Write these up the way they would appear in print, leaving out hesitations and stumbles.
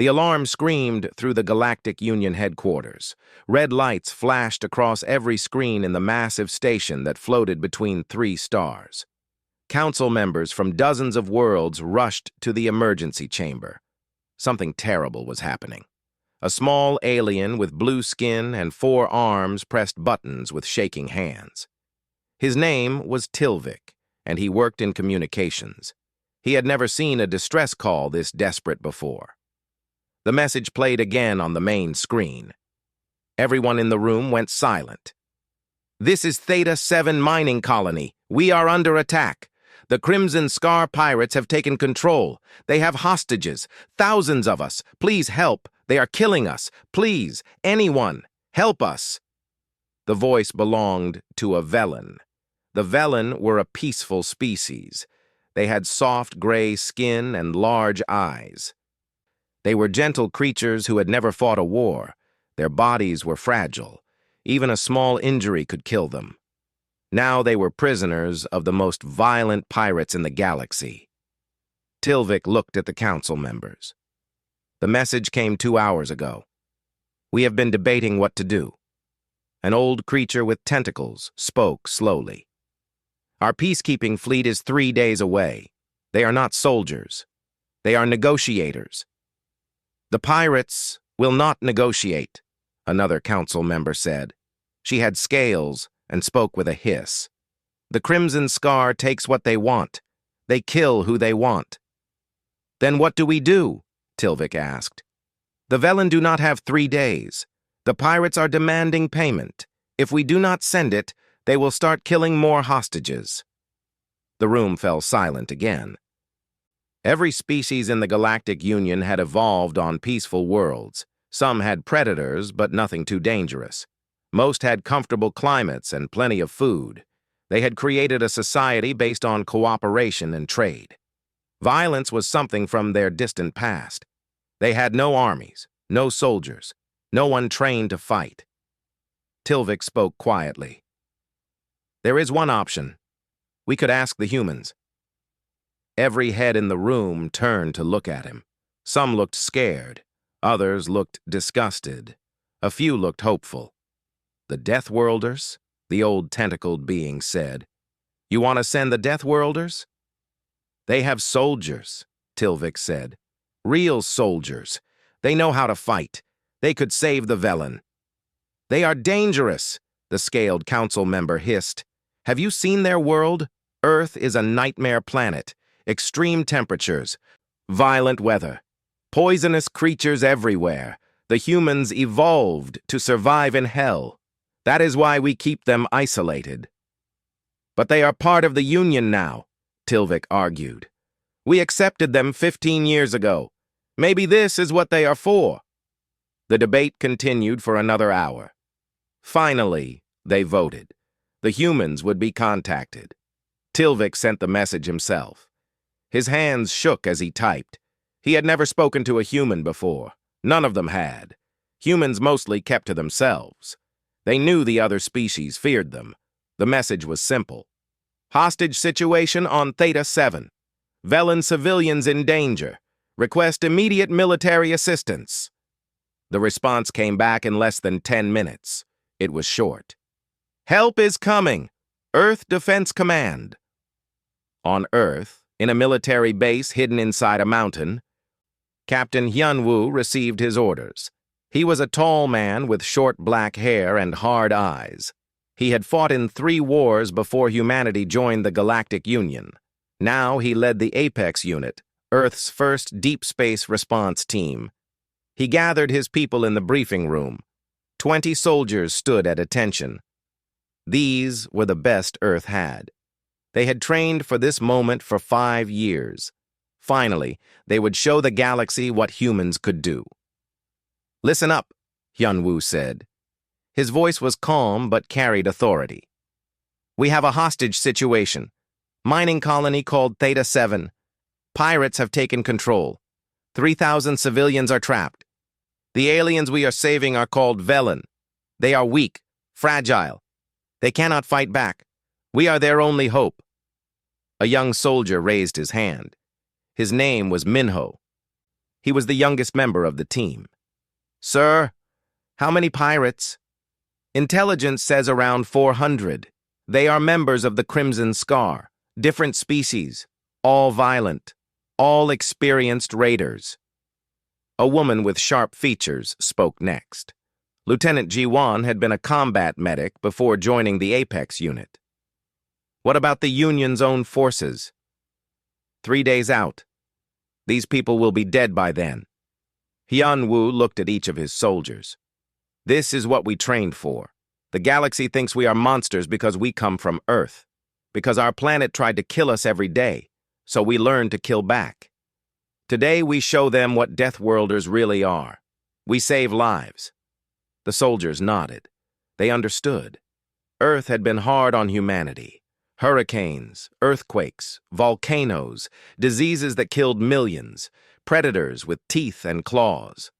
The alarm screamed through the Galactic Union headquarters. Red lights flashed across every screen in the massive station that floated between 3 stars. Council members from dozens of worlds rushed to the emergency chamber. Something terrible was happening. A small alien with blue skin and 4 arms pressed buttons with shaking hands. His name was Tilvik, and he worked in communications. He had never seen a distress call this desperate before. The message played again on the main screen. Everyone in the room went silent. "This is Theta 7 mining colony. We are under attack. The Crimson Scar pirates have taken control. They have hostages. Thousands of us. Please help. They are killing us. Please, anyone, help us." The voice belonged to a Velen. The Velen were a peaceful species. They had soft gray skin and large eyes. They were gentle creatures who had never fought a war. Their bodies were fragile. Even a small injury could kill them. Now they were prisoners of the most violent pirates in the galaxy. Tilvik looked at the council members. "The message came 2 hours ago. We have been debating what to do." An old creature with tentacles spoke slowly. "Our peacekeeping fleet is 3 days away. They are not soldiers. They are negotiators." "The pirates will not negotiate," another council member said. She had scales and spoke with a hiss. "The Crimson Scar takes what they want. They kill who they want." "Then what do we do?" Tilvik asked. "The Velen do not have 3 days. The pirates are demanding payment. If we do not send it, they will start killing more hostages." The room fell silent again. Every species in the Galactic Union had evolved on peaceful worlds. Some had predators, but nothing too dangerous. Most had comfortable climates and plenty of food. They had created a society based on cooperation and trade. Violence was something from their distant past. They had no armies, no soldiers, no one trained to fight. Tilvik spoke quietly. "There is one option. We could ask the humans." Every head in the room turned to look at him. Some looked scared. Others looked disgusted. A few looked hopeful. "The Deathworlders?" the old tentacled being said. "You want to send the Deathworlders?" "They have soldiers," Tilvik said. "Real soldiers. They know how to fight. They could save the Velen." "They are dangerous," the scaled council member hissed. "Have you seen their world? Earth is a nightmare planet. Extreme temperatures, violent weather, poisonous creatures everywhere. The humans evolved to survive in hell. That is why we keep them isolated." "But they are part of the Union now," Tilvik argued. "We accepted them 15 years ago. Maybe this is what they are for." The debate continued for another hour. Finally, they voted. The humans would be contacted. Tilvik sent the message himself. His hands shook as he typed. He had never spoken to a human before. None of them had. Humans mostly kept to themselves. They knew the other species feared them. The message was simple. "Hostage situation on Theta 7. Velen civilians in danger. Request immediate military assistance." The response came back in less than 10 minutes. It was short. "Help is coming. Earth Defense Command." On Earth, in a military base hidden inside a mountain, Captain Hyunwoo received his orders. He was a tall man with short black hair and hard eyes. He had fought in 3 wars before humanity joined the Galactic Union. Now he led the Apex Unit, Earth's first deep space response team. He gathered his people in the briefing room. 20 soldiers stood at attention. These were the best Earth had. They had trained for this moment for 5 years. Finally, they would show the galaxy what humans could do. "Listen up," Hyunwoo said. His voice was calm but carried authority. "We have a hostage situation. Mining colony called Theta 7. Pirates have taken control. 3,000 civilians are trapped. The aliens we are saving are called Velen. They are weak, fragile. They cannot fight back. We are their only hope." A young soldier raised his hand. His name was Minho. He was the youngest member of the team. "Sir, how many pirates?" "Intelligence says around 400. They are members of the Crimson Scar, different species, all violent, all experienced raiders." A woman with sharp features spoke next. Lieutenant Ji-won had been a combat medic before joining the Apex unit. "What about the Union's own forces?" 3 days out. These people will be dead by then." Hyun-woo looked at each of his soldiers. "This is what we trained for. The galaxy thinks we are monsters because we come from Earth, because our planet tried to kill us every day, so we learned to kill back. Today we show them what Deathworlders really are. We save lives." The soldiers nodded. They understood. Earth had been hard on humanity. Hurricanes, earthquakes, volcanoes, diseases that killed millions, predators with teeth and claws.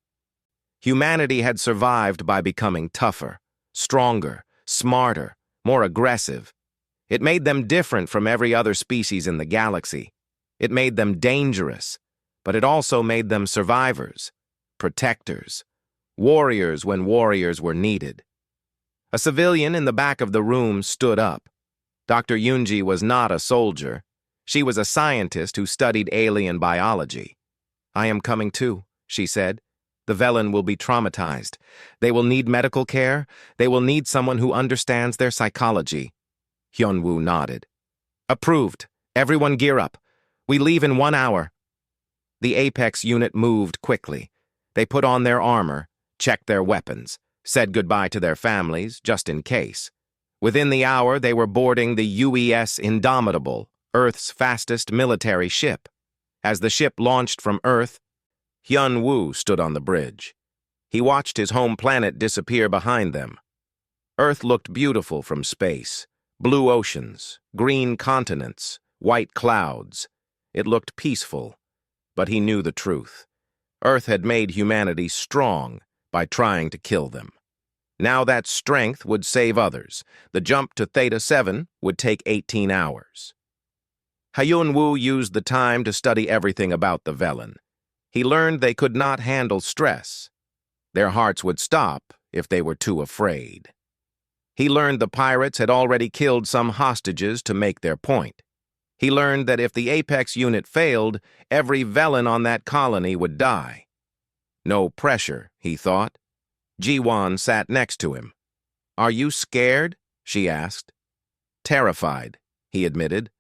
Humanity had survived by becoming tougher, stronger, smarter, more aggressive. It made them different from every other species in the galaxy. It made them dangerous, but it also made them survivors, protectors, warriors when warriors were needed. A civilian in the back of the room stood up. Dr. Yoonji was not a soldier. She was a scientist who studied alien biology. "I am coming too," she said. "The Velen will be traumatized. They will need medical care. They will need someone who understands their psychology." Hyun-woo nodded. "Approved. Everyone gear up. We leave in 1 hour." The Apex unit moved quickly. They put on their armor, checked their weapons, said goodbye to their families, just in case. Within the hour, they were boarding the UES Indomitable, Earth's fastest military ship. As the ship launched from Earth, Hyun-woo stood on the bridge. He watched his home planet disappear behind them. Earth looked beautiful from space. Blue oceans, green continents, white clouds. It looked peaceful, but he knew the truth. Earth had made humanity strong by trying to kill them. Now that strength would save others. The jump to Theta 7 would take 18 hours. Hyun-woo used the time to study everything about the Velen. He learned they could not handle stress. Their hearts would stop if they were too afraid. He learned the pirates had already killed some hostages to make their point. He learned that if the Apex unit failed, every Velen on that colony would die. No pressure, he thought. Ji-won sat next to him. "Are you scared?" she asked. "Terrified," he admitted.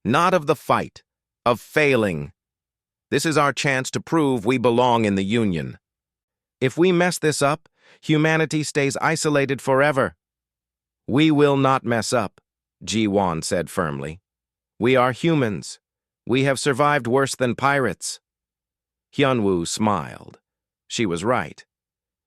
"Not of the fight, of failing. This is our chance to prove we belong in the Union. If we mess this up, humanity stays isolated forever." "We will not mess up," Ji-won said firmly. "We are humans. We have survived worse than pirates." Hyun-woo smiled. She was right.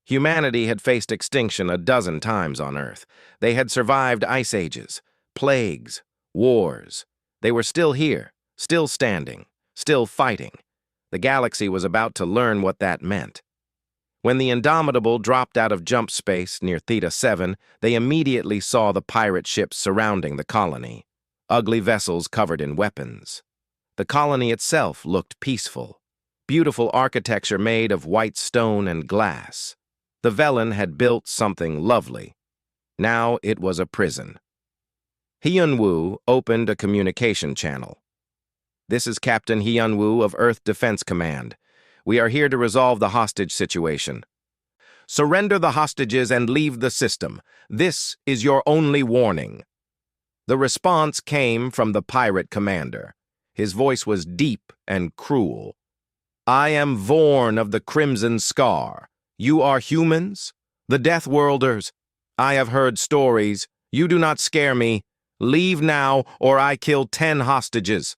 Humanity had faced extinction a dozen times on Earth. They had survived ice ages, plagues, wars. They were still here, still standing, still fighting. The galaxy was about to learn what that meant. When the Indomitable dropped out of jump space near Theta 7, they immediately saw the pirate ships surrounding the colony, ugly vessels covered in weapons. The colony itself looked peaceful, beautiful architecture made of white stone and glass. The Velen had built something lovely. Now it was a prison. Hyun-woo opened a communication channel. "This is Captain Hyun-woo of Earth Defense Command. We are here to resolve the hostage situation. Surrender the hostages and leave the system. This is your only warning." The response came from the pirate commander. His voice was deep and cruel. "I am Vorn of the Crimson Scar. You are humans? The Deathworlders. I have heard stories. You do not scare me. Leave now, or I kill 10 hostages."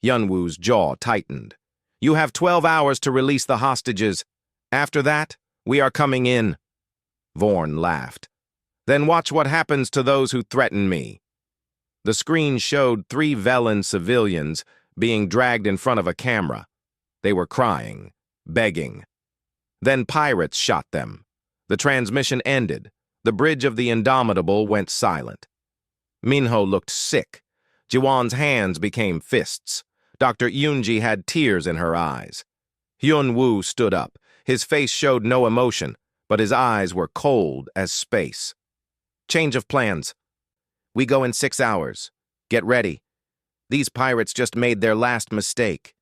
Hyun-woo's jaw tightened. "You have 12 hours to release the hostages. After that, we are coming in." Vorn laughed. "Then watch what happens to those who threaten me." The screen showed 3 Velen civilians being dragged in front of a camera. They were crying, begging. Then pirates shot them. The transmission ended. The bridge of the Indomitable went silent. Minho looked sick. Ji-won's hands became fists. Dr. Yoonji had tears in her eyes. Hyun-woo stood up. His face showed no emotion, but his eyes were cold as space. Change of plans. We go in 6 hours. Get ready. These pirates just made their last mistake.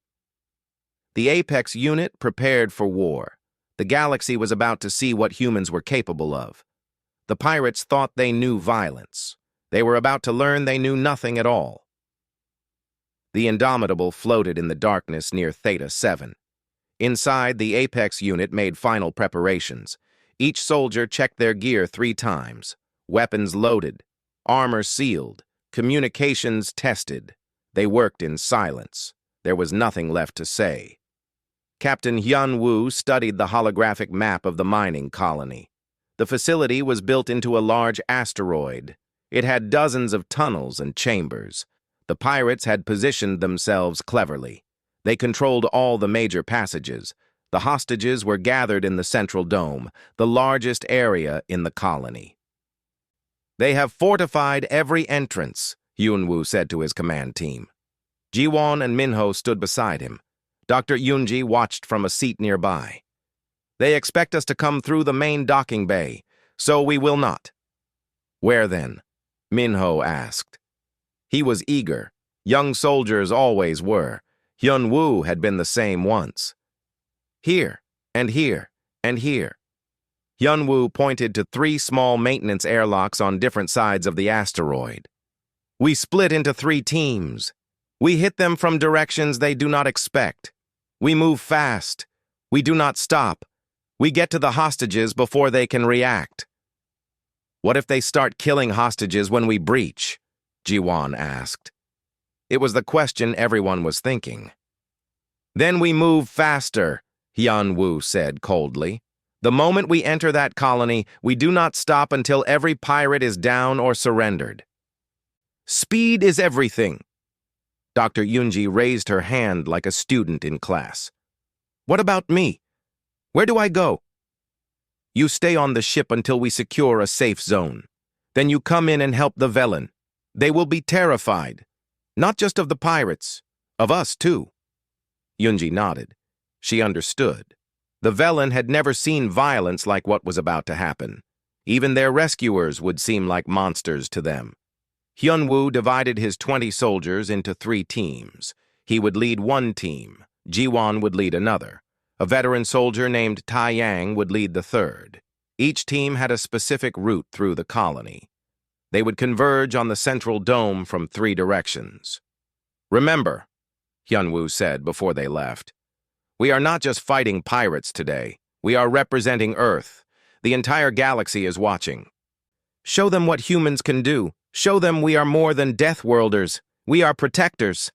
The Apex unit prepared for war. The galaxy was about to see what humans were capable of. The pirates thought they knew violence. They were about to learn they knew nothing at all. The Indomitable floated in the darkness near Theta 7. Inside, the Apex unit made final preparations. Each soldier checked their gear 3 times. Weapons loaded, armor sealed, communications tested. They worked in silence. There was nothing left to say. Captain Hyun-woo studied the holographic map of the mining colony. The facility was built into a large asteroid. It had dozens of tunnels and chambers. The pirates had positioned themselves cleverly. They controlled all the major passages. The hostages were gathered in the central dome, the largest area in the colony. They have fortified every entrance, Hyun-woo said to his command team. Ji-won and Min-ho stood beside him. Dr. Yoonji watched from a seat nearby. They expect us to come through the main docking bay, so we will not. Where then? Min-ho asked. He was eager. Young soldiers always were. Hyun-woo had been the same once. Here, and here, and here. Hyun-woo pointed to 3 small maintenance airlocks on different sides of the asteroid. We split into 3 teams. We hit them from directions they do not expect. We move fast. We do not stop. We get to the hostages before they can react. What if they start killing hostages when we breach? Ji-won asked. It was the question everyone was thinking. Then we move faster, Hyun-woo said coldly. The moment we enter that colony, we do not stop until every pirate is down or surrendered. Speed is everything. Dr. Yoonji raised her hand like a student in class. What about me? Where do I go? You stay on the ship until we secure a safe zone. Then you come in and help the Velen. They will be terrified. Not just of the pirates, of us too. Yoonji nodded. She understood. The Velen had never seen violence like what was about to happen. Even their rescuers would seem like monsters to them. Hyun-woo divided his 20 soldiers into 3 teams. He would lead one team. Ji-won would lead another. A veteran soldier named Tai-yang would lead the third. Each team had a specific route through the colony. They would converge on the central dome from 3 directions. Remember, Hyun-woo said before they left, we are not just fighting pirates today. We are representing Earth. The entire galaxy is watching. Show them what humans can do. Show them we are more than Deathworlders. We are protectors.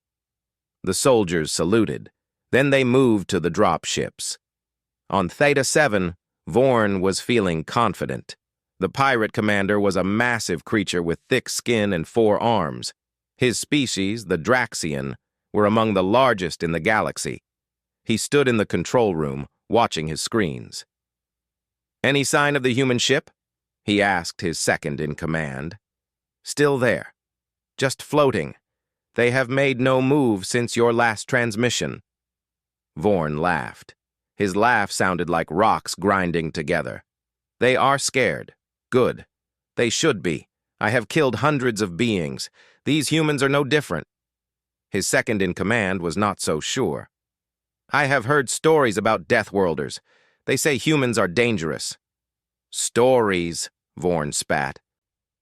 The soldiers saluted. Then they moved to the drop ships. On Theta 7, Vorn was feeling confident. The pirate commander was a massive creature with thick skin and 4 arms. His species, the Draxian, were among the largest in the galaxy. He stood in the control room, watching his screens. Any sign of the human ship? He asked his second in command. Still there. Just floating. They have made no move since your last transmission. Vorn laughed. His laugh sounded like rocks grinding together. They are scared. Good. They should be. I have killed hundreds of beings. These humans are no different. His second in command was not so sure. I have heard stories about Deathworlders. They say humans are dangerous. Stories, Vorn spat.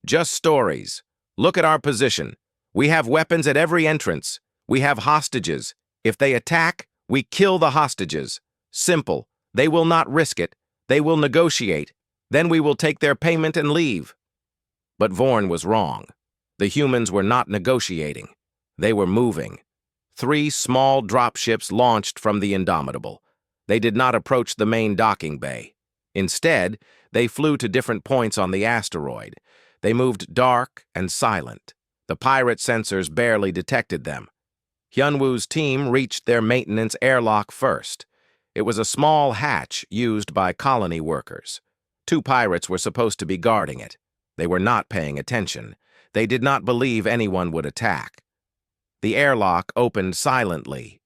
Just stories. Look at our position. We have weapons at every entrance. We have hostages. If they attack, we kill the hostages. Simple. They will not risk it. They will negotiate. Then we will take their payment and leave. But Vorn was wrong. The humans were not negotiating. They were moving. 3 small dropships launched from the Indomitable. They did not approach the main docking bay. Instead, they flew to different points on the asteroid. They moved dark and silent. The pirate sensors barely detected them. Hyun-woo's team reached their maintenance airlock first. It was a small hatch used by colony workers. 2 pirates were supposed to be guarding it. They were not paying attention. They did not believe anyone would attack. The airlock opened silently.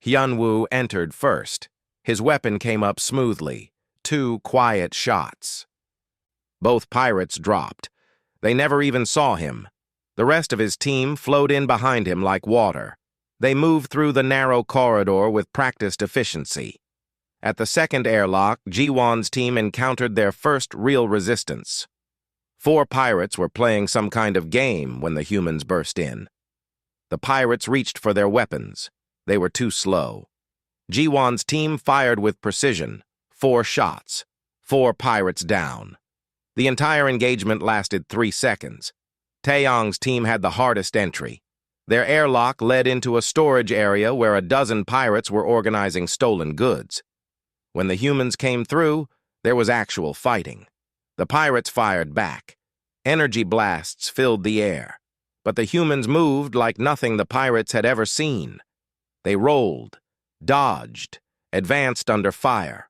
Hyun-woo entered first. His weapon came up smoothly, 2 quiet shots. Both pirates dropped. They never even saw him. The rest of his team flowed in behind him like water. They moved through the narrow corridor with practiced efficiency. At the second airlock, Ji-won's team encountered their first real resistance. 4 pirates were playing some kind of game when the humans burst in. The pirates reached for their weapons. They were too slow. Ji-won's team fired with precision. 4 shots. 4 pirates down. The entire engagement lasted 3 seconds. Taeyong's team had the hardest entry. Their airlock led into a storage area where a dozen pirates were organizing stolen goods. When the humans came through, there was actual fighting. The pirates fired back. Energy blasts filled the air. But the humans moved like nothing the pirates had ever seen. They rolled, dodged, advanced under fire.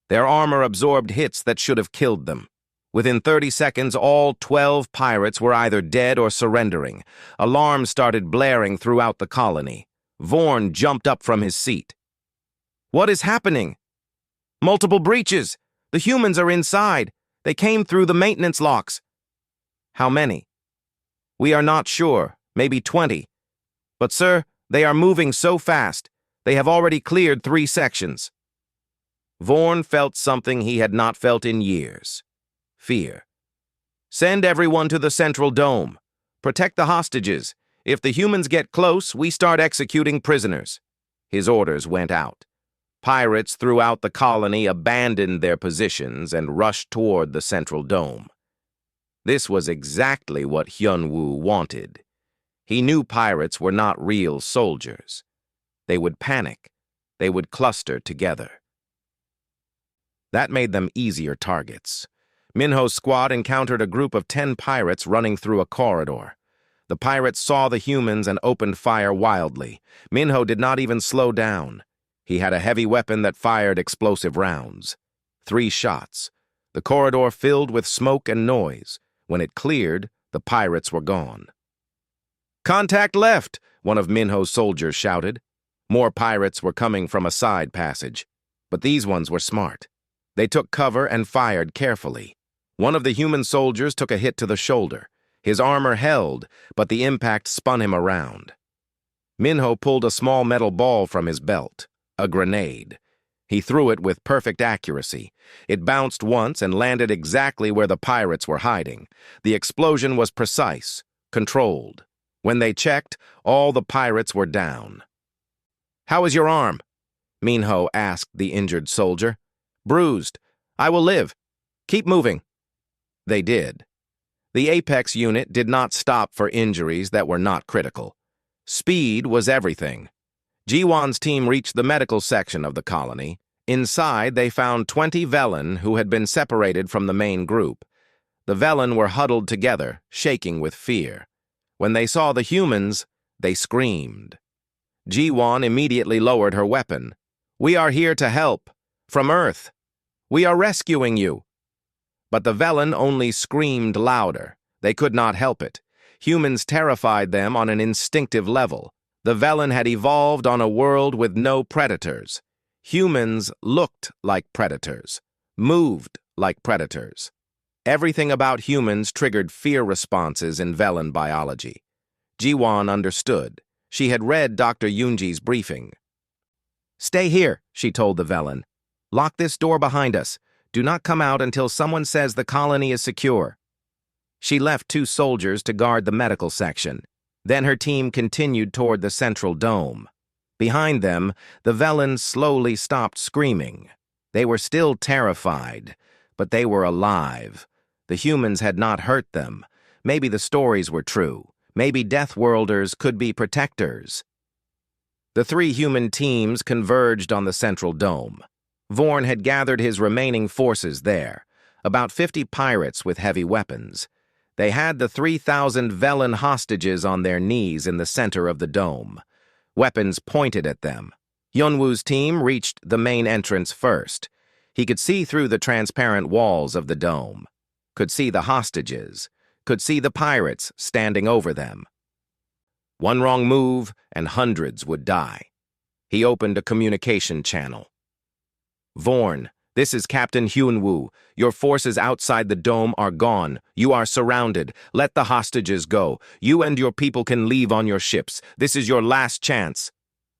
Their armor absorbed hits that should have killed them. Within 30 seconds, all 12 pirates were either dead or surrendering. Alarms started blaring throughout the colony. Vorn jumped up from his seat. "What is happening?" "Multiple breaches. The humans are inside. They came through the maintenance locks." "How many?" "We are not sure. Maybe 20. But, sir, they are moving so fast. They have already cleared 3 sections." Vorn felt something he had not felt in years. Fear. "Send everyone to the central dome. Protect the hostages. If the humans get close, we start executing prisoners." His orders went out. Pirates throughout the colony abandoned their positions and rushed toward the central dome. This was exactly what Hyun-woo wanted. He knew pirates were not real soldiers. They would panic. They would cluster together. That made them easier targets. Minho's squad encountered a group of 10 pirates running through a corridor. The pirates saw the humans and opened fire wildly. Minho did not even slow down. He had a heavy weapon that fired explosive rounds. 3 shots. The corridor filled with smoke and noise. When it cleared, the pirates were gone. "Contact left," one of Minho's soldiers shouted. More pirates were coming from a side passage. But these ones were smart. They took cover and fired carefully. One of the human soldiers took a hit to the shoulder. His armor held, but the impact spun him around. Minho pulled a small metal ball from his belt. A grenade. He threw it with perfect accuracy. It bounced once and landed exactly where the pirates were hiding. The explosion was precise, controlled. When they checked, all the pirates were down. "How is your arm?" Minho asked the injured soldier. "Bruised. I will live. Keep moving." They did. The Apex unit did not stop for injuries that were not critical. Speed was everything. Ji-won's team reached the medical section of the colony. Inside, they found 20 Velen who had been separated from the main group. The Velen were huddled together, shaking with fear. When they saw the humans, they screamed. Ji-won immediately lowered her weapon. "We are here to help. From Earth. We are rescuing you." But the Velen only screamed louder. They could not help it. Humans terrified them on an instinctive level. The Velen had evolved on a world with no predators. Humans looked like predators, moved like predators. Everything about humans triggered fear responses in Velen biology. Ji-won understood. She had read Dr. Yoonji's briefing. "Stay here," she told the Velen. "Lock this door behind us. Do not come out until someone says the colony is secure." She left 2 soldiers to guard the medical section. Then her team continued toward the central dome. Behind them, the Velen slowly stopped screaming. They were still terrified, but they were alive. The humans had not hurt them. Maybe the stories were true. Maybe Deathworlders could be protectors. The 3 human teams converged on the central dome. Vorn had gathered his remaining forces there, about 50 pirates with heavy weapons. They had the 3,000 Velen hostages on their knees in the center of the dome. Weapons pointed at them. Hyun-woo's team reached the main entrance first. He could see through the transparent walls of the dome. Could see the hostages. Could see the pirates standing over them. One wrong move, and hundreds would die. He opened a communication channel. Vorn, this is Captain Hyunwoo. Your forces outside the dome are gone. You are surrounded. Let the hostages go. You and your people can leave on your ships. This is your last chance.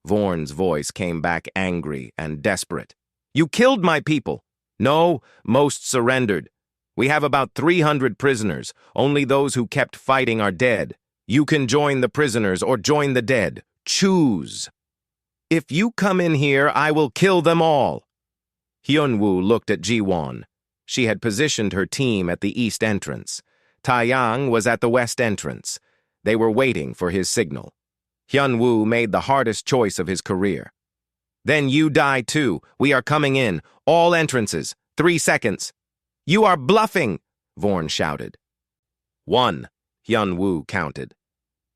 Vorn's voice came back angry and desperate. You killed my people. No, most surrendered. We have about 300 prisoners. Only those who kept fighting are dead. You can join the prisoners or join the dead. Choose. If you come in here, I will kill them all. Hyunwoo looked at Ji-won. She had positioned her team at the east entrance. Taeyang was at the west entrance. They were waiting for his signal. Hyunwoo made the hardest choice of his career. Then you die too. We are coming in. All entrances. 3 seconds. You are bluffing, Vorn shouted. 1, Hyunwoo counted.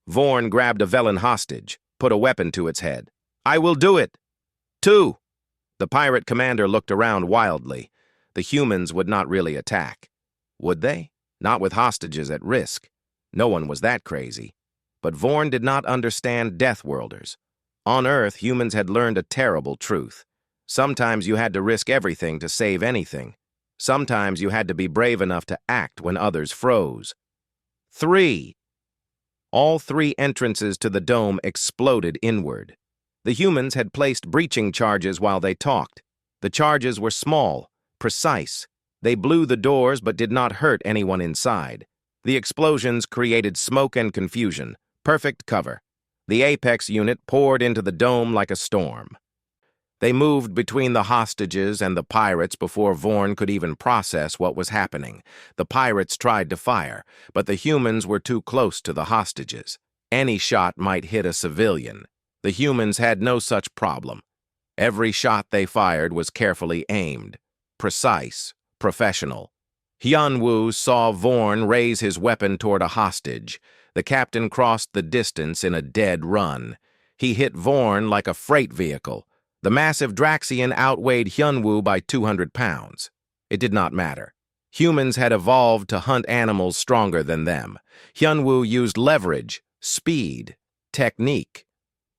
Vorn grabbed a Velen hostage, put a weapon to its head. I will do it. 2. The pirate commander looked around wildly. The humans would not really attack. Would they? Not with hostages at risk. No one was that crazy. But Vorn did not understand Deathworlders. On Earth, humans had learned a terrible truth. Sometimes you had to risk everything to save anything. Sometimes you had to be brave enough to act when others froze. 3. All 3 entrances to the dome exploded inward. The humans had placed breaching charges while they talked. The charges were small, precise. They blew the doors but did not hurt anyone inside. The explosions created smoke and confusion. Perfect cover. The Apex unit poured into the dome like a storm. They moved between the hostages and the pirates before Vorn could even process what was happening. The pirates tried to fire, but the humans were too close to the hostages. Any shot might hit a civilian. The humans had no such problem. Every shot they fired was carefully aimed, precise, professional. Hyunwoo saw Vorn raise his weapon toward a hostage. The captain crossed the distance in a dead run. He hit Vorn like a freight vehicle. The massive Draxian outweighed Hyunwoo by 200 pounds. It did not matter. Humans had evolved to hunt animals stronger than them. Hyunwoo used leverage, speed, technique.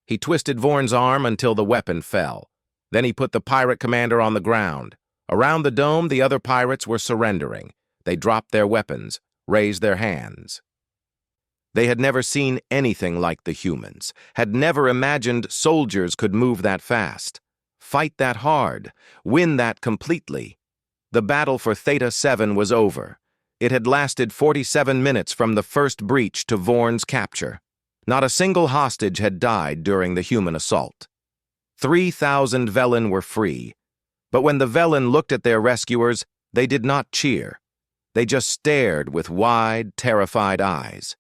He twisted Vorn's arm until the weapon fell. Then he put the pirate commander on the ground. Around the dome, the other pirates were surrendering. They dropped their weapons, raised their hands. They had never seen anything like the humans, had never imagined soldiers could move that fast, fight that hard, win that completely. The battle for Theta 7 was over. It had lasted 47 minutes from the first breach to Vorn's capture. Not a single hostage had died during the human assault. 3,000 Velen were free. But when the Velen looked at their rescuers, they did not cheer. They just stared with wide, terrified eyes.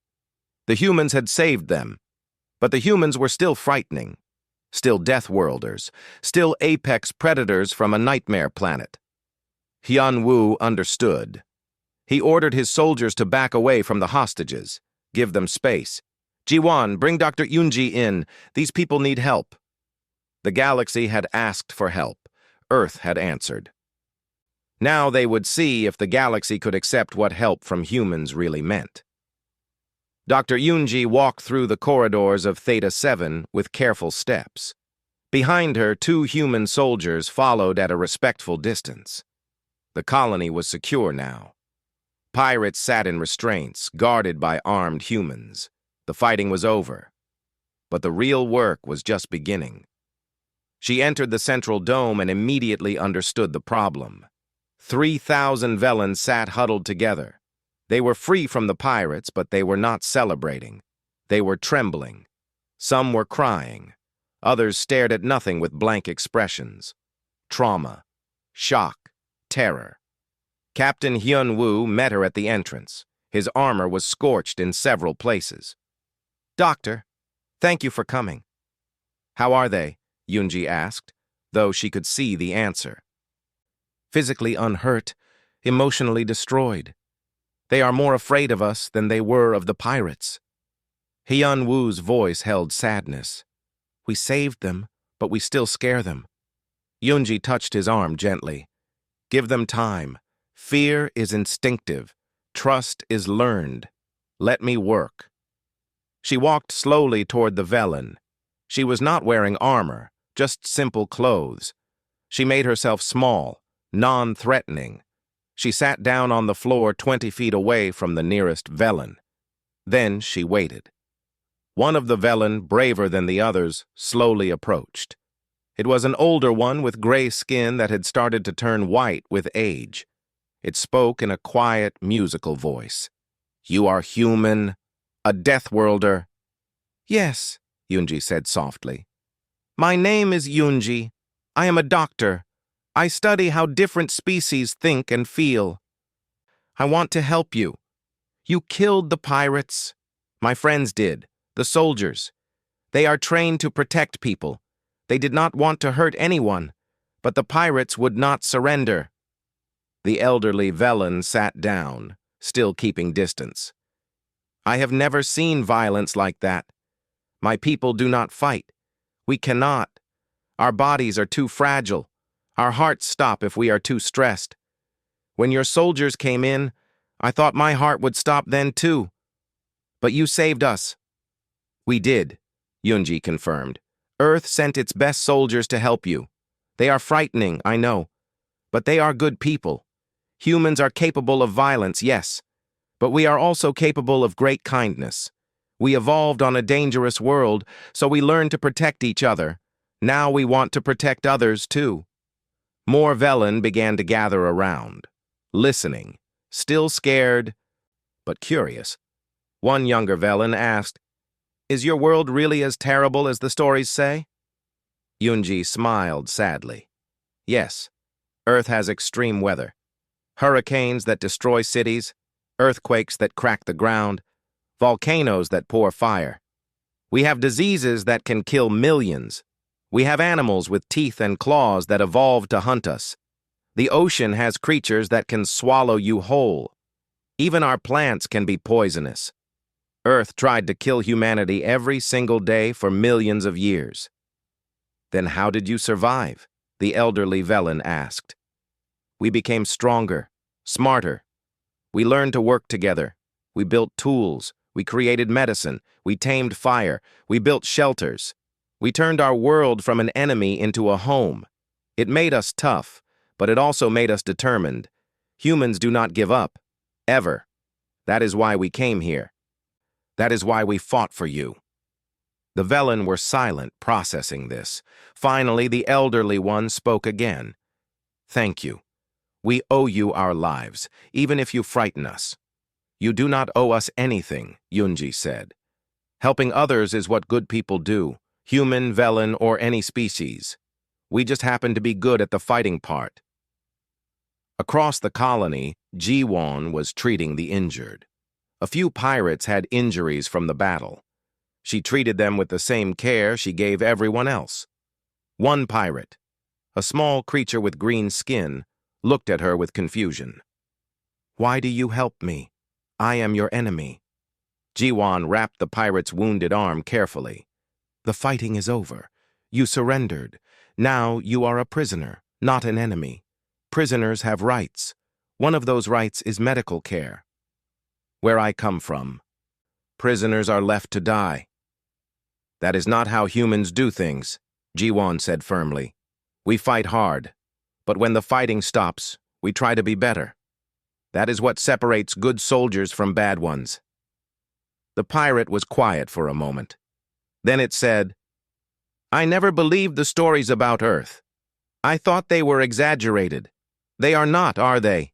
The humans had saved them, but the humans were still frightening, still Deathworlders, still apex predators from a nightmare planet. Hyunwoo understood. He ordered his soldiers to back away from the hostages, give them space. Ji-won, bring Dr. Yoonji in. These people need help. The galaxy had asked for help. Earth had answered. Now they would see if the galaxy could accept what help from humans really meant. Dr. Yoonji walked through the corridors of Theta 7 with careful steps. Behind her, 2 human soldiers followed at a respectful distance. The colony was secure now. Pirates sat in restraints, guarded by armed humans. The fighting was over. But the real work was just beginning. She entered the central dome and immediately understood the problem. 3,000 Velen sat huddled together. They were free from the pirates, but they were not celebrating. They were trembling. Some were crying. Others stared at nothing with blank expressions. Trauma, shock, terror. Captain Hyunwoo met her at the entrance. His armor was scorched in several places. Doctor, thank you for coming. How are they? Yoonji asked, though she could see the answer. Physically unhurt, emotionally destroyed. They are more afraid of us than they were of the pirates. Hyunwoo's voice held sadness. We saved them, but we still scare them. Yoonji touched his arm gently. Give them time. Fear is instinctive. Trust is learned. Let me work. She walked slowly toward the Velen. She was not wearing armor, just simple clothes. She made herself small, non-threatening. She sat down on the floor 20 feet away from the nearest Velen. Then she waited. One of the Velen, braver than the others, slowly approached. It was an older one with gray skin that had started to turn white with age. It spoke in a quiet, musical voice. "You are human? A Deathworlder?" "Yes," Yunji said softly. "My name is Yunji. I am a doctor. I study how different species think and feel. I want to help you. You killed the pirates. My friends did, the soldiers. They are trained to protect people. They did not want to hurt anyone, but the pirates would not surrender." The elderly Velen sat down, still keeping distance. "I have never seen violence like that. My people do not fight. We cannot. Our bodies are too fragile. Our hearts stop if we are too stressed. When your soldiers came in, I thought my heart would stop then too. But you saved us." "We did," Yunji confirmed. "Earth sent its best soldiers to help you. They are frightening, I know. But they are good people. Humans are capable of violence, yes. But we are also capable of great kindness. We evolved on a dangerous world, so we learned to protect each other. Now we want to protect others too." More Velen began to gather around, listening, still scared, but curious. One younger Velen asked, "Is your world really as terrible as the stories say?" Yunji smiled sadly. "Yes, Earth has extreme weather. Hurricanes that destroy cities, earthquakes that crack the ground, volcanoes that pour fire. We have diseases that can kill millions. We have animals with teeth and claws that evolved to hunt us. The ocean has creatures that can swallow you whole. Even our plants can be poisonous. Earth tried to kill humanity every single day for millions of years." "Then how did you survive?" the elderly Velen asked. "We became stronger, smarter. We learned to work together. We built tools. We created medicine. We tamed fire. We built shelters. We turned our world from an enemy into a home. It made us tough, but it also made us determined. Humans do not give up, ever. That is why we came here. That is why we fought for you." The Velen were silent, processing this. Finally, the elderly one spoke again. "Thank you. We owe you our lives, even if you frighten us." "You do not owe us anything," Yunji said. "Helping others is what good people do, human, Velen, or any species. We just happen to be good at the fighting part." Across the colony, Jiwon was treating the injured. A few pirates had injuries from the battle. She treated them with the same care she gave everyone else. One pirate, a small creature with green skin, looked at her with confusion. "Why do you help me? I am your enemy." Jiwon wrapped the pirate's wounded arm carefully. "The fighting is over. You surrendered. Now you are a prisoner, not an enemy. Prisoners have rights. One of those rights is medical care. Where I come from, prisoners are left to die." "That is not how humans do things," Jiwon said firmly. "We fight hard, but when the fighting stops, we try to be better. That is what separates good soldiers from bad ones." The pirate was quiet for a moment. Then it said, "I never believed the stories about Earth. I thought they were exaggerated. They are not, are they?"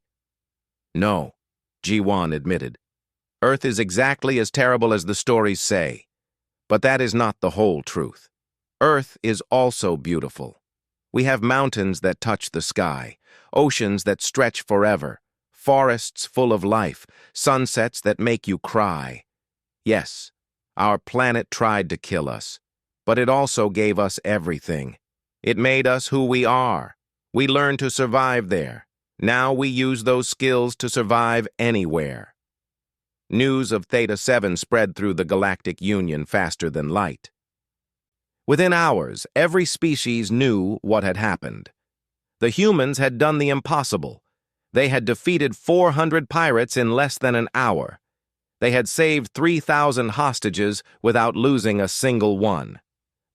"No," Jiwon admitted. "Earth is exactly as terrible as the stories say. But that is not the whole truth. Earth is also beautiful. We have mountains that touch the sky, oceans that stretch forever, forests full of life, sunsets that make you cry. Yes, our planet tried to kill us, but it also gave us everything. It made us who we are. We learned to survive there. Now we use those skills to survive anywhere." News of Theta 7 spread through the Galactic Union faster than light. Within hours, every species knew what had happened. The humans had done the impossible. They had defeated 400 pirates in less than an hour. They had saved 3,000 hostages without losing a single one.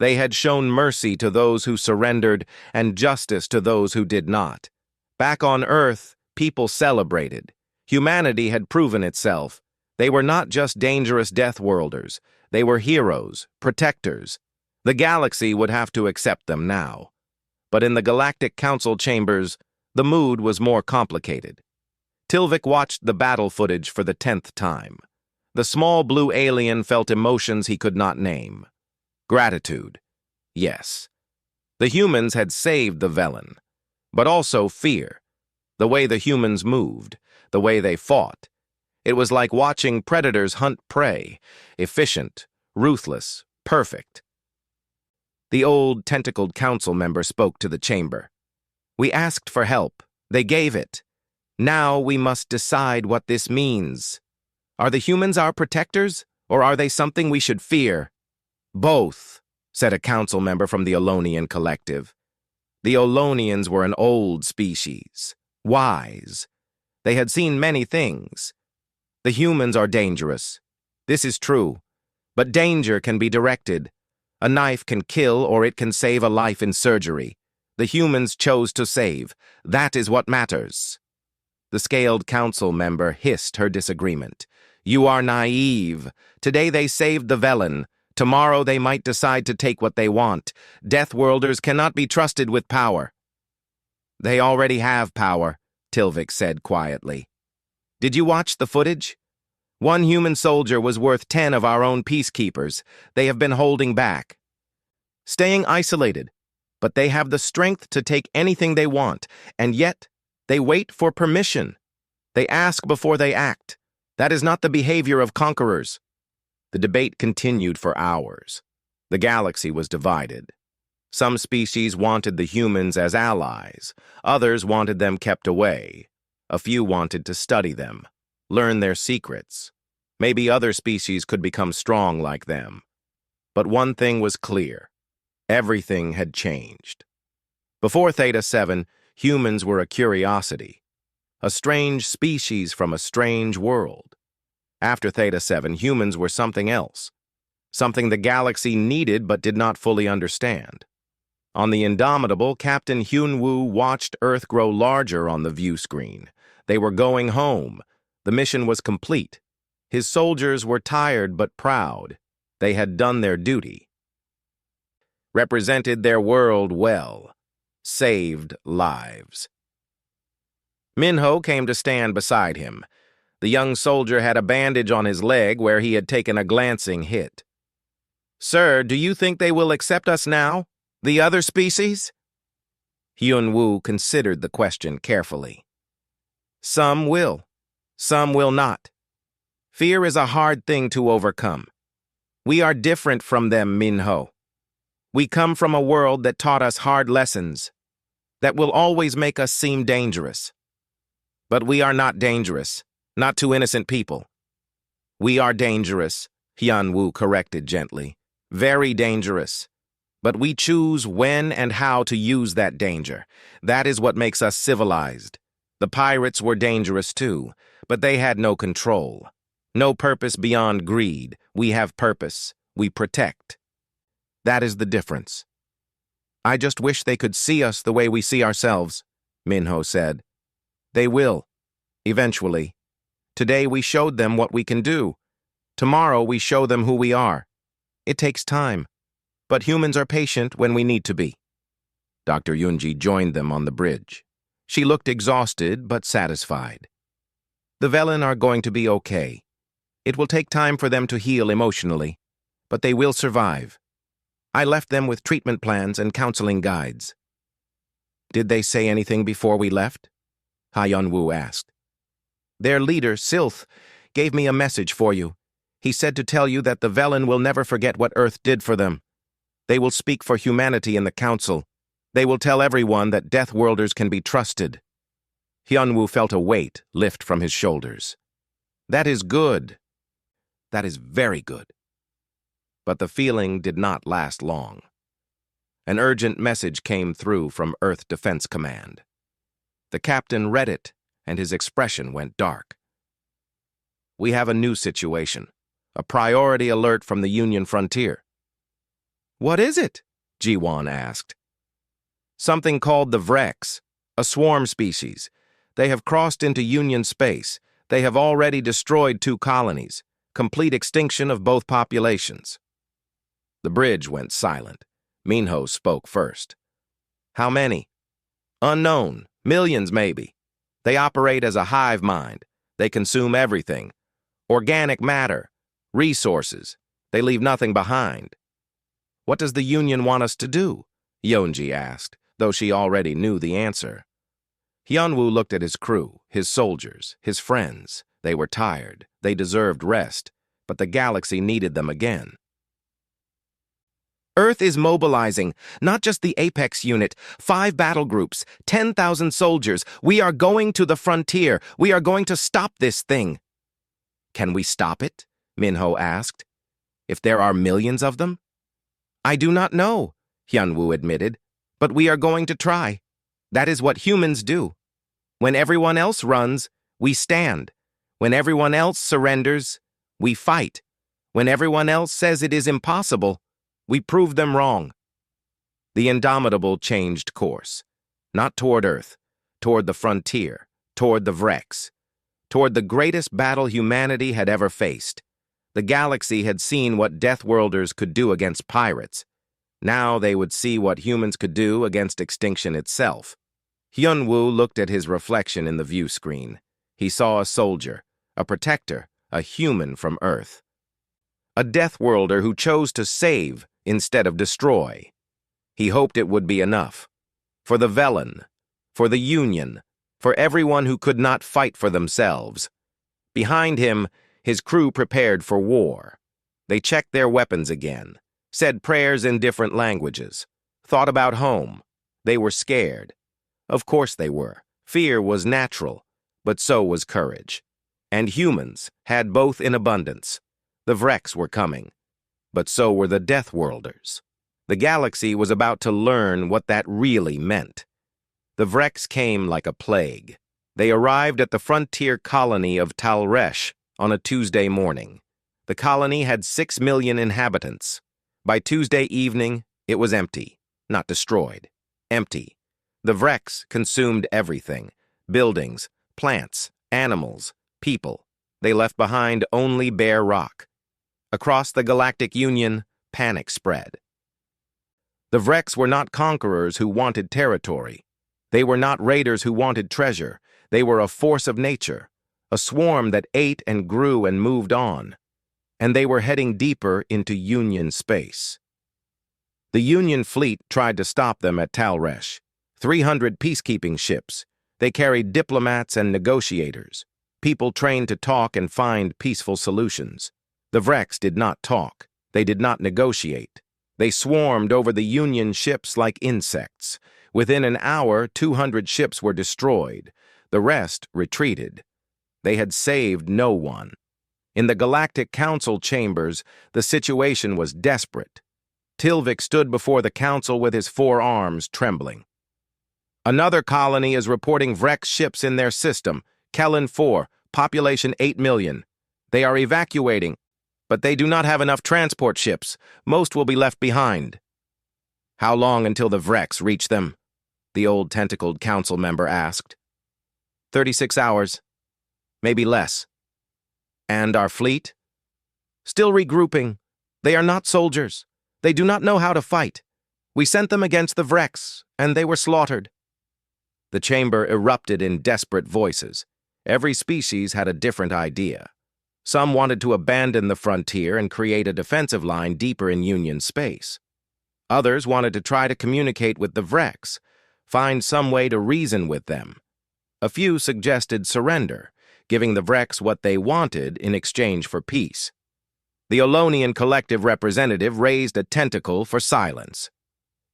They had shown mercy to those who surrendered and justice to those who did not. Back on Earth, people celebrated. Humanity had proven itself. They were not just dangerous Deathworlders. They were heroes, protectors. The galaxy would have to accept them now. But in the Galactic Council chambers, the mood was more complicated. Tilvik watched the battle footage for the 10th time. The small blue alien felt emotions he could not name. Gratitude. Yes. The humans had saved the Velen, but also fear. The way the humans moved, the way they fought. It was like watching predators hunt prey, efficient, ruthless, perfect. The old, tentacled council member spoke to the chamber. We asked for help. They gave it. Now we must decide what this means. Are the humans our protectors, or are they something we should fear? Both, said a council member from the Olonian collective. The Olonians were an old species, wise. They had seen many things. The humans are dangerous. This is true. But danger can be directed. A knife can kill or it can save a life in surgery. The humans chose to save. That is what matters. The scaled council member hissed her disagreement. You are naive. Today they saved the Velen. Tomorrow they might decide to take what they want. Deathworlders cannot be trusted with power. They already have power, Tilvik said quietly. Did you watch the footage? One human soldier was worth 10 of our own peacekeepers. They have been holding back. Staying isolated, but they have the strength to take anything they want, and yet they wait for permission. They ask before they act. That is not the behavior of conquerors. The debate continued for hours. The galaxy was divided. Some species wanted the humans as allies. Others wanted them kept away. A few wanted to study them, learn their secrets. Maybe other species could become strong like them. But one thing was clear. Everything had changed. Before Theta 7, humans were a curiosity. A strange species from a strange world. After Theta 7, humans were something else. Something the galaxy needed but did not fully understand. On the Indomitable, Captain Hyun-woo watched Earth grow larger on the view screen. They were going home. The mission was complete. His soldiers were tired but proud. They had done their duty. Represented their world well. Saved lives. Minho came to stand beside him. The young soldier had a bandage on his leg where he had taken a glancing hit. Sir, do you think they will accept us now? The other species? Hyun-woo considered the question carefully. Some will. Some will not. Fear is a hard thing to overcome. We are different from them, Minho. We come from a world that taught us hard lessons, that will always make us seem dangerous. But we are not dangerous, not to innocent people. We are dangerous, Hyun-woo corrected gently. Very dangerous. But we choose when and how to use that danger. That is what makes us civilized. The pirates were dangerous too, but they had no control. No purpose beyond greed. We have purpose. We protect. That is the difference. I just wish they could see us the way we see ourselves, Minho said. They will. Eventually. Today we showed them what we can do. Tomorrow we show them who we are. It takes time. But humans are patient when we need to be. Dr. Yunji joined them on the bridge. She looked exhausted but satisfied. The Velen are going to be okay. It will take time for them to heal emotionally, but they will survive. I left them with treatment plans and counseling guides. Did they say anything before we left? Hyun-woo asked. Their leader, Silth, gave me a message for you. He said to tell you that the Velen will never forget what Earth did for them. They will speak for humanity in the council. They will tell everyone that Deathworlders can be trusted. Hyun-woo felt a weight lift from his shoulders. That is good. That is very good. But the feeling did not last long. An urgent message came through from Earth Defense Command. The captain read it, and his expression went dark. We have a new situation. A priority alert from the Union frontier. What is it? Jiwan asked. Something called the Vrex, a swarm species. They have crossed into Union space. They have already destroyed 2 colonies. Complete extinction of both populations. The bridge went silent. Minho spoke first. How many? Unknown. Millions, maybe. They operate as a hive mind. They consume everything. Organic matter. Resources. They leave nothing behind. What does the Union want us to do? Yeonji asked, though she already knew the answer. Hyunwoo looked at his crew, his soldiers, his friends. They were tired. They deserved rest. But the galaxy needed them again. Earth is mobilizing, not just the Apex unit, 5 battle groups, 10,000 soldiers. We are going to the frontier. We are going to stop this thing. Can we stop it? Minho asked. If there are millions of them? I do not know, Hyunwoo admitted, but we are going to try. That is what humans do. When everyone else runs, we stand. When everyone else surrenders, we fight. When everyone else says it is impossible, we prove them wrong. The Indomitable changed course. Not toward Earth, toward the frontier, toward the Vrex, toward the greatest battle humanity had ever faced. The galaxy had seen what Deathworlders could do against pirates. Now they would see what humans could do against extinction itself. Hyunwoo looked at his reflection in the view screen. He saw a soldier, a protector, a human from Earth. A Deathworlder who chose to save instead of destroy. He hoped it would be enough. For the Velen, for the Union, for everyone who could not fight for themselves. Behind him, his crew prepared for war. They checked their weapons again, said prayers in different languages, thought about home. They were scared. Of course they were. Fear was natural, but so was courage. And humans had both in abundance. The Vrex were coming, but so were the Deathworlders. The galaxy was about to learn what that really meant. The Vrex came like a plague. They arrived at the frontier colony of Talresh on a Tuesday morning. The colony had 6 million inhabitants. By Tuesday evening, it was empty, not destroyed. Empty. The Vrex consumed everything. Buildings, plants, animals, people. They left behind only bare rock. Across the Galactic Union, panic spread. The Vrex were not conquerors who wanted territory. They were not raiders who wanted treasure. They were a force of nature, a swarm that ate and grew and moved on. And they were heading deeper into Union space. The Union fleet tried to stop them at Talresh. 300 peacekeeping ships. They carried diplomats and negotiators, people trained to talk and find peaceful solutions. The Vrex did not talk. They did not negotiate. They swarmed over the Union ships like insects. Within an hour, 200 ships were destroyed. The rest retreated. They had saved no one. In the Galactic Council chambers, the situation was desperate. Tilvik stood before the council with his 4 arms trembling. Another colony is reporting Vrex ships in their system. Kellen 4, population 8 million. They are evacuating, but they do not have enough transport ships. Most will be left behind. How long until the Vrex reach them? The old tentacled council member asked. 36 hours. Maybe less. And our fleet? Still regrouping. They are not soldiers. They do not know how to fight. We sent them against the Vrex, and they were slaughtered. The chamber erupted in desperate voices. Every species had a different idea. Some wanted to abandon the frontier and create a defensive line deeper in Union space. Others wanted to try to communicate with the Vrex, find some way to reason with them. A few suggested surrender, giving the Vrex what they wanted in exchange for peace. The Olonian collective representative raised a tentacle for silence.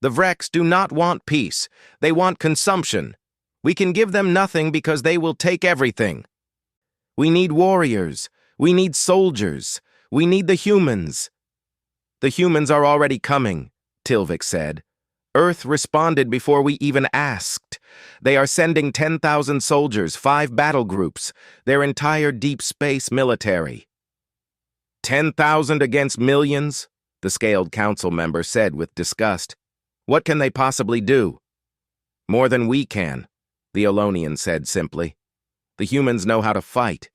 The Vrex do not want peace. They want consumption. We can give them nothing because they will take everything. We need warriors. We need soldiers. We need the humans. The humans are already coming, Tilvik said. Earth responded before we even asked. They are sending 10,000 soldiers, 5 battle groups, their entire deep space military. 10,000 against millions? the scaled council member said with disgust. What can they possibly do? More than we can, the Olonian said simply. The humans know how to fight.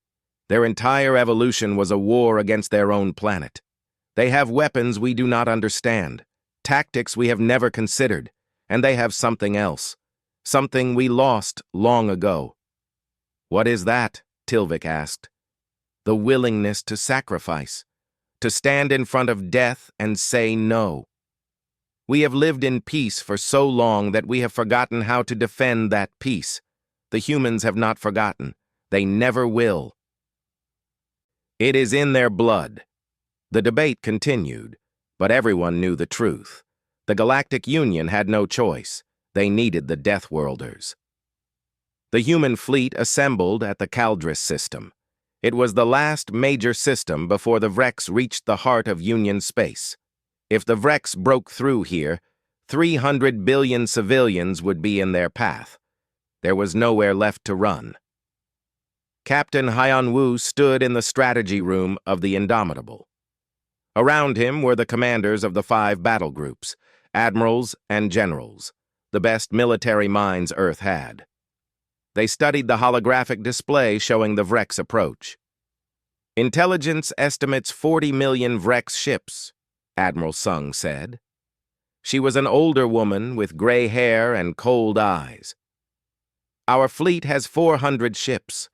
Their entire evolution was a war against their own planet. They have weapons we do not understand, tactics we have never considered, and they have something else, something we lost long ago. What is that? Tilvik asked. The willingness to sacrifice, to stand in front of death and say no. We have lived in peace for so long that we have forgotten how to defend that peace. The humans have not forgotten. They never will. It is in their blood. The debate continued, but everyone knew the truth. The Galactic Union had no choice. They needed the Deathworlders. The human fleet assembled at the Caldris system. It was the last major system before the Vrex reached the heart of Union space. If the Vrex broke through here, 300 billion civilians would be in their path. There was nowhere left to run. Captain Hyun-woo stood in the strategy room of the Indomitable. Around him were the commanders of the 5 battle groups, admirals and generals, the best military minds Earth had. They studied the holographic display showing the Vrex approach. Intelligence estimates 40 million Vrex ships, Admiral Sung said. She was an older woman with gray hair and cold eyes. Our fleet has 400 ships.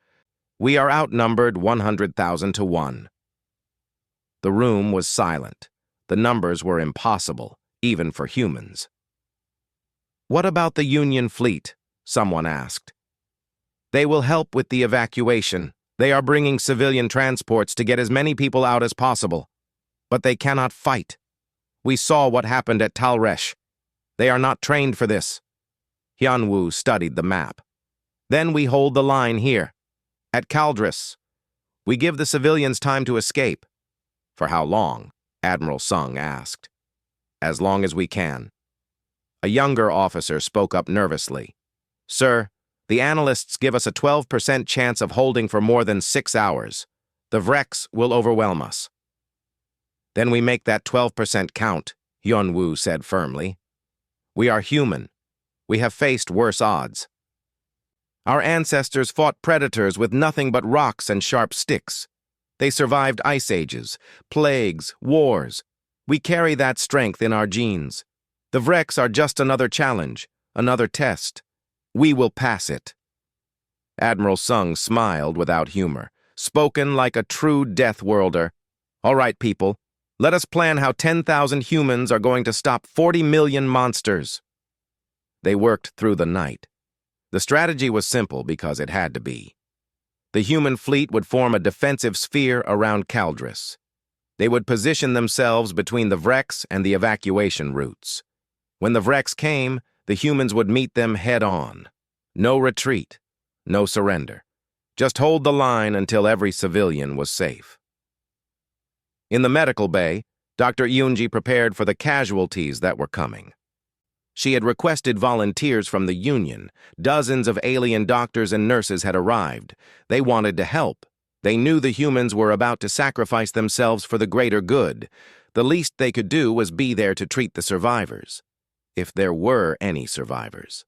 We are outnumbered 100,000 to 1. The room was silent. The numbers were impossible, even for humans. What about the Union fleet? Someone asked. They will help with the evacuation. They are bringing civilian transports to get as many people out as possible. But they cannot fight. We saw what happened at Talresh. They are not trained for this. Hyun-woo studied the map. Then we hold the line here. At Caldris, we give the civilians time to escape. For how long? Admiral Sung asked. As long as we can. A younger officer spoke up nervously. Sir, the analysts give us a 12% chance of holding for more than 6 hours. The Vrex will overwhelm us. Then we make that 12% count, Hyun-woo said firmly. We are human. We have faced worse odds. Our ancestors fought predators with nothing but rocks and sharp sticks. They survived ice ages, plagues, wars. We carry that strength in our genes. The Vrex are just another challenge, another test. We will pass it. Admiral Sung smiled without humor, spoken like a true Deathworlder. All right, people, let us plan how 10,000 humans are going to stop 40 million monsters. They worked through the night. The strategy was simple because it had to be. The human fleet would form a defensive sphere around Caldris. They would position themselves between the Vrex and the evacuation routes. When the Vrex came, the humans would meet them head-on. No retreat, no surrender. Just hold the line until every civilian was safe. In the medical bay, Dr. Yoonji prepared for the casualties that were coming. She had requested volunteers from the Union. Dozens of alien doctors and nurses had arrived. They wanted to help. They knew the humans were about to sacrifice themselves for the greater good. The least they could do was be there to treat the survivors. If there were any survivors.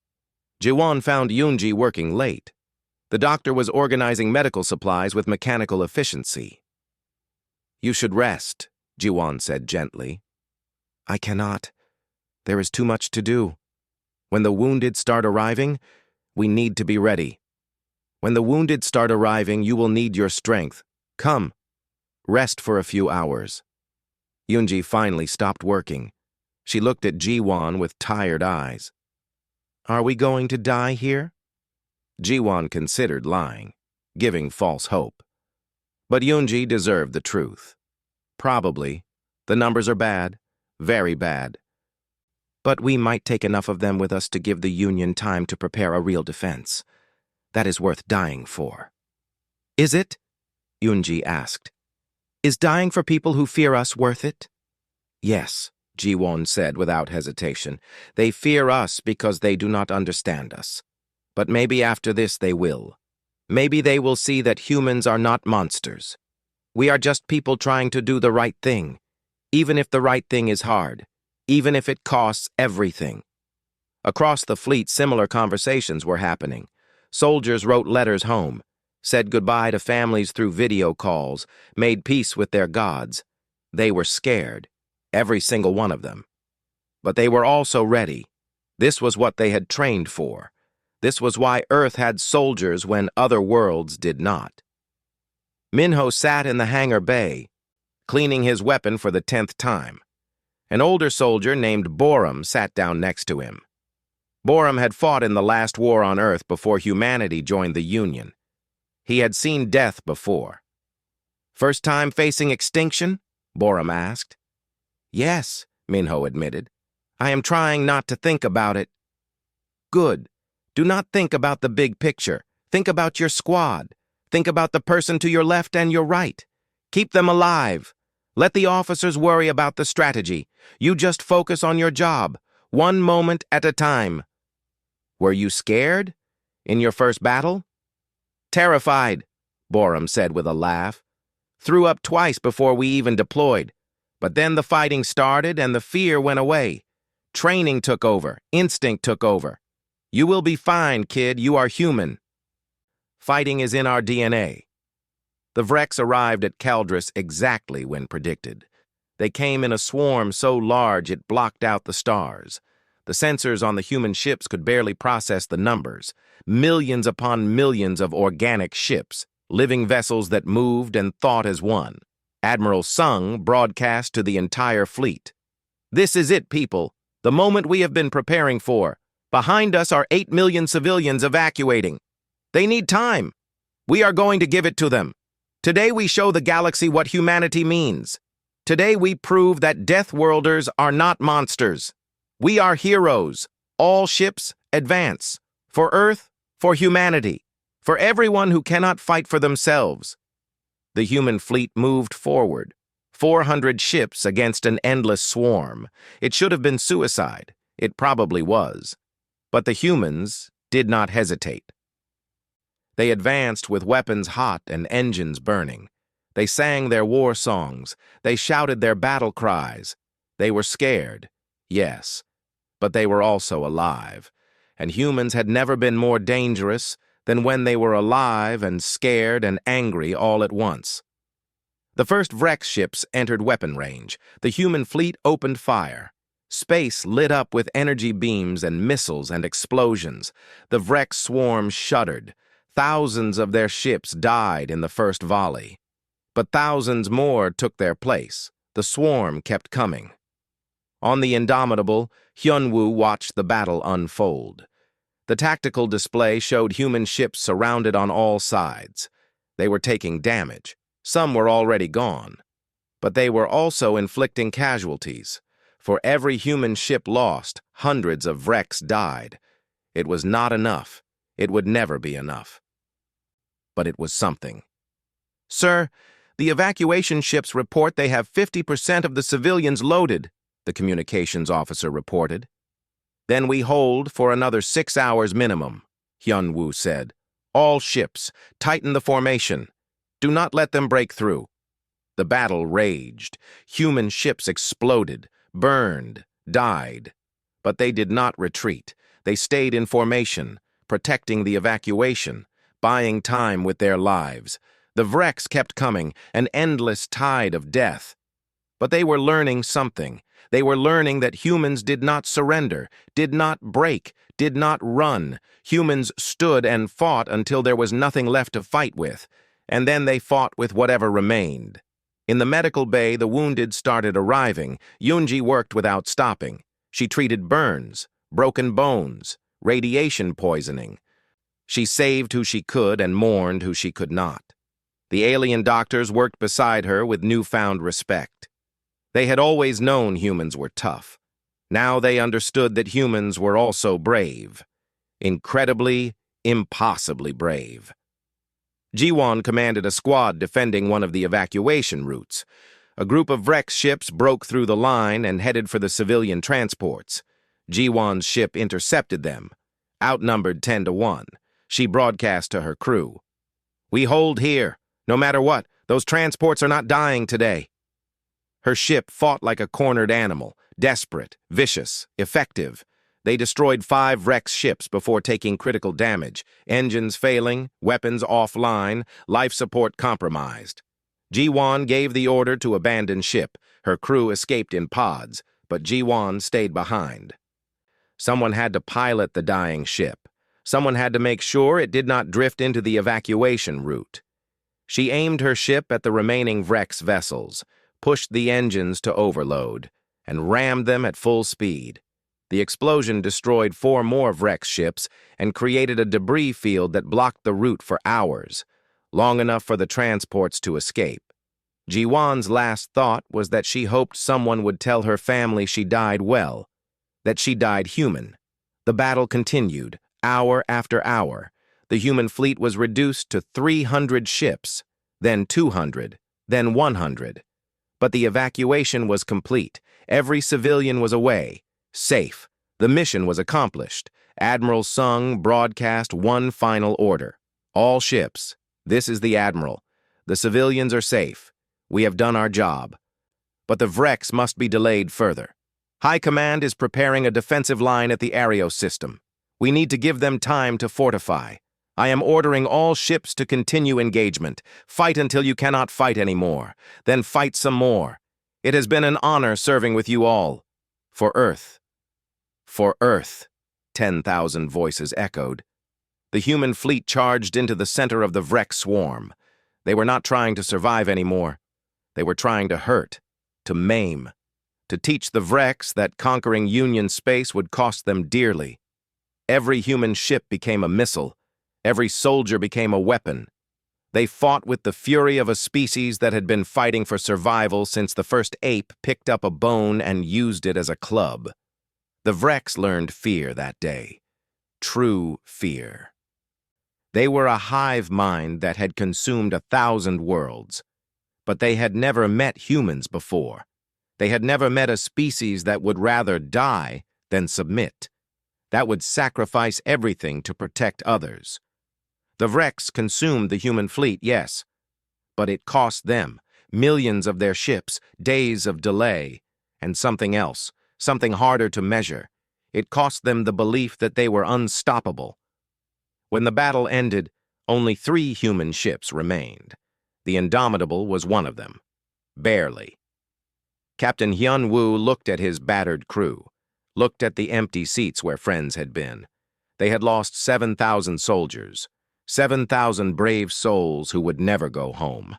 Jiwon found Yoonji working late. The doctor was organizing medical supplies with mechanical efficiency. You should rest, Jiwon said gently. I cannot. There is too much to do. When the wounded start arriving, we need to be ready. When the wounded start arriving, you will need your strength. Come. Rest for a few hours. Yoonji finally stopped working. She looked at Jiwon with tired eyes. Are we going to die here? Jiwon considered lying, giving false hope. But Yoonji deserved the truth. Probably. The numbers are bad, very bad. But we might take enough of them with us to give the Union time to prepare a real defense. That is worth dying for. Is it? Yoonji asked. Is dying for people who fear us worth it? Yes, Jiwon said without hesitation. They fear us because they do not understand us. But maybe after this they will. Maybe they will see that humans are not monsters. We are just people trying to do the right thing. even if the right thing is hard, even if it costs everything. Across the fleet, similar conversations were happening. Soldiers wrote letters home, said goodbye to families through video calls, made peace with their gods. They were scared, every single one of them. But they were also ready. This was what they had trained for. This was why Earth had soldiers when other worlds did not. Minho sat in the hangar bay, cleaning his weapon for the 10th time. An older soldier named Borum sat down next to him. Borum had fought in the last war on Earth before humanity joined the Union. He had seen death before. "First time facing extinction?" Borum asked. "Yes," Minho admitted. "I am trying not to think about it." "Good. Do not think about the big picture. Think about your squad. Think about the person to your left and your right. Keep them alive. Let the officers worry about the strategy. You just focus on your job, one moment at a time." "Were you scared? In your first battle?" "Terrified," Borum said with a laugh. "Threw up twice before we even deployed. But then the fighting started and the fear went away. Training took over. Instinct took over. You will be fine, kid. You are human. Fighting is in our DNA." The Vreks arrived at Caldris exactly when predicted. They came in a swarm so large it blocked out the stars. The sensors on the human ships could barely process the numbers. Millions upon millions of organic ships, living vessels that moved and thought as one. Admiral Sung broadcast to the entire fleet. "This is it, people. The moment we have been preparing for. Behind us are 8 million civilians evacuating. They need time. We are going to give it to them. Today we show the galaxy what humanity means. Today we prove that Deathworlders are not monsters. We are heroes. All ships advance. For Earth, for humanity, for everyone who cannot fight for themselves." The human fleet moved forward. 400 ships against an endless swarm. It should have been suicide. It probably was. But the humans did not hesitate. They advanced with weapons hot and engines burning. They sang their war songs. They shouted their battle cries. They were scared, yes, but they were also alive. And humans had never been more dangerous than when they were alive and scared and angry all at once. The first Vrex ships entered weapon range. The human fleet opened fire. Space lit up with energy beams and missiles and explosions. The Vrex swarm shuddered. Thousands of their ships died in the first volley. But thousands more took their place. The swarm kept coming. On the Indomitable, Hyunwoo watched the battle unfold. The tactical display showed human ships surrounded on all sides. They were taking damage. Some were already gone. But they were also inflicting casualties. For every human ship lost, hundreds of Vrex died. It was not enough. It would never be enough. But it was something. "Sir, the evacuation ships report they have 50% of the civilians loaded," the communications officer reported. "Then we hold for another 6 hours minimum," Hyunwoo said. "All ships, tighten the formation. Do not let them break through." The battle raged. Human ships exploded, burned, died. But they did not retreat. They stayed in formation, protecting the evacuation, buying time with their lives. The Vrex kept coming, an endless tide of death. But they were learning something. They were learning that humans did not surrender, did not break, did not run. Humans stood and fought until there was nothing left to fight with, and then they fought with whatever remained. In the medical bay, the wounded started arriving. Yoonji worked without stopping. She treated burns, broken bones, radiation poisoning. She saved who she could and mourned who she could not. The alien doctors worked beside her with newfound respect. They had always known humans were tough. Now they understood that humans were also brave. Incredibly, impossibly brave. Jiwon commanded a squad defending one of the evacuation routes. A group of Vrex ships broke through the line and headed for the civilian transports. Jiwon's ship intercepted them. Outnumbered 10-1, she broadcast to her crew. "We hold here. No matter what, those transports are not dying today." Her ship fought like a cornered animal, desperate, vicious, effective. They destroyed 5 Rex ships before taking critical damage, engines failing, weapons offline, life support compromised. Ji-Wan gave the order to abandon ship. Her crew escaped in pods, but Ji-Wan stayed behind. Someone had to pilot the dying ship. Someone had to make sure it did not drift into the evacuation route. She aimed her ship at the remaining Vrex vessels, pushed the engines to overload, and rammed them at full speed. The explosion destroyed 4 more Vrex ships and created a debris field that blocked the route for hours, long enough for the transports to escape. Ji-Wan's last thought was that she hoped someone would tell her family she died well, that she died human. The battle continued, hour after hour. The human fleet was reduced to 300 ships, then 200, then 100. But the evacuation was complete. Every civilian was away, safe. The mission was accomplished. Admiral Sung broadcast one final order. All ships, this is the Admiral. The civilians are safe. We have done our job. But the Vrex must be delayed further. High Command is preparing a defensive line at the Arios system. We need to give them time to fortify. I am ordering all ships to continue engagement. Fight until you cannot fight anymore. Then fight some more. It has been an honor serving with you all. For Earth. For Earth, 10,000 voices echoed. The human fleet charged into the center of the Vrex swarm. They were not trying to survive anymore. They were trying to hurt, to maim, to teach the Vrex that conquering Union space would cost them dearly. Every human ship became a missile. Every soldier became a weapon. They fought with the fury of a species that had been fighting for survival since the first ape picked up a bone and used it as a club. The Vrex learned fear that day. True fear. They were a hive mind that had consumed 1,000 worlds. But they had never met humans before. They had never met a species that would rather die than submit, that would sacrifice everything to protect others. The Vrex consumed the human fleet, yes, but it cost them millions of their ships, days of delay, and something else, something harder to measure. It cost them the belief that they were unstoppable. When the battle ended, only 3 human ships remained. The Indomitable was one of them. Barely. Captain Hyun-woo looked at his battered crew, looked at the empty seats where friends had been. They had lost 7,000 soldiers, 7,000 brave souls who would never go home.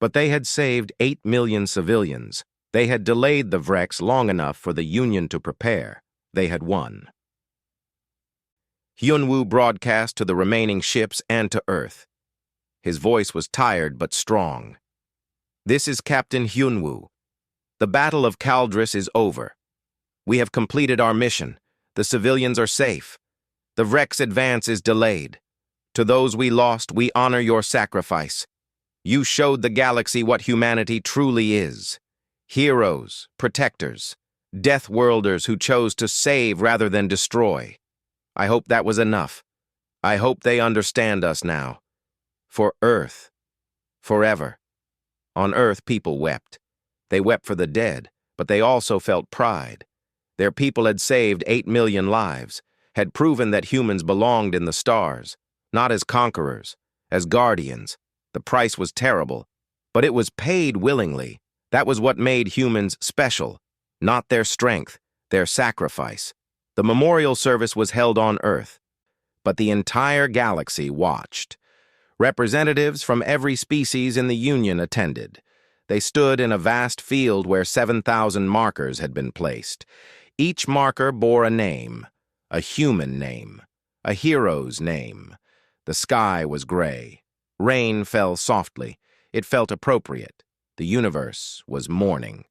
But they had saved 8 million civilians. They had delayed the Vrex long enough for the Union to prepare. They had won. Hyun-woo broadcast to the remaining ships and to Earth. His voice was tired but strong. This is Captain Hyun-woo. The Battle of Caldris is over. We have completed our mission. The civilians are safe. The Vrex advance is delayed. To those we lost, we honor your sacrifice. You showed the galaxy what humanity truly is. Heroes, protectors, Deathworlders who chose to save rather than destroy. I hope that was enough. I hope they understand us now. For Earth. Forever. On Earth, people wept. They wept for the dead, but they also felt pride. Their people had saved 8 million lives, had proven that humans belonged in the stars, not as conquerors, as guardians. The price was terrible, but it was paid willingly. That was what made humans special, not their strength, their sacrifice. The memorial service was held on Earth, but the entire galaxy watched. Representatives from every species in the Union attended. They stood in a vast field where 7,000 markers had been placed. Each marker bore a name, a human name, a hero's name. The sky was gray. Rain fell softly. It felt appropriate. The universe was mourning.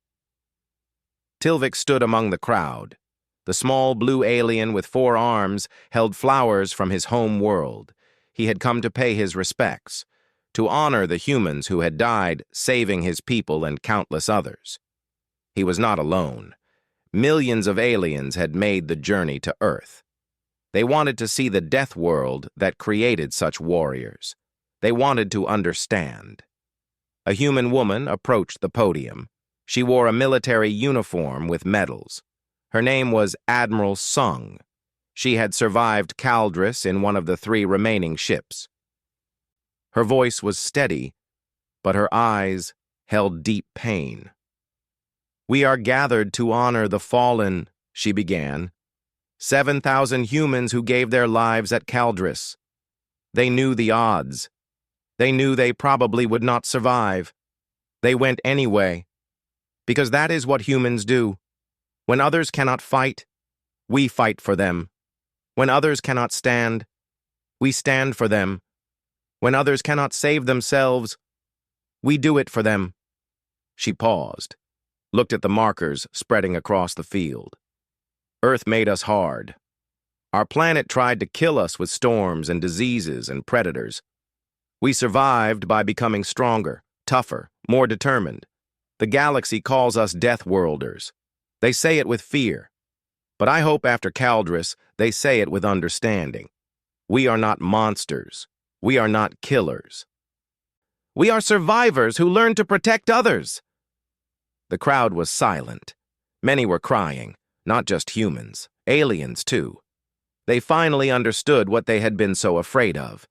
Tilvik stood among the crowd. The small blue alien with 4 arms held flowers from his home world. He had come to pay his respects, to honor the humans who had died saving his people and countless others. He was not alone. Millions of aliens had made the journey to Earth. They wanted to see the death world that created such warriors. They wanted to understand. A human woman approached the podium. She wore a military uniform with medals. Her name was Admiral Sung. She had survived Caldris in one of the 3 remaining ships. Her voice was steady, but her eyes held deep pain. "We are gathered to honor the fallen," she began. 7,000 humans who gave their lives at Caldris. They knew the odds. They knew they probably would not survive. They went anyway, because that is what humans do. When others cannot fight, we fight for them. When others cannot stand, we stand for them. When others cannot save themselves, we do it for them. She paused, looked at the markers spreading across the field. Earth made us hard. Our planet tried to kill us with storms and diseases and predators. We survived by becoming stronger, tougher, more determined. The galaxy calls us Deathworlders. They say it with fear. But I hope after Caldris, they say it with understanding. We are not monsters. We are not killers. We are survivors who learn to protect others. The crowd was silent. Many were crying, not just humans, aliens too. They finally understood what they had been so afraid of.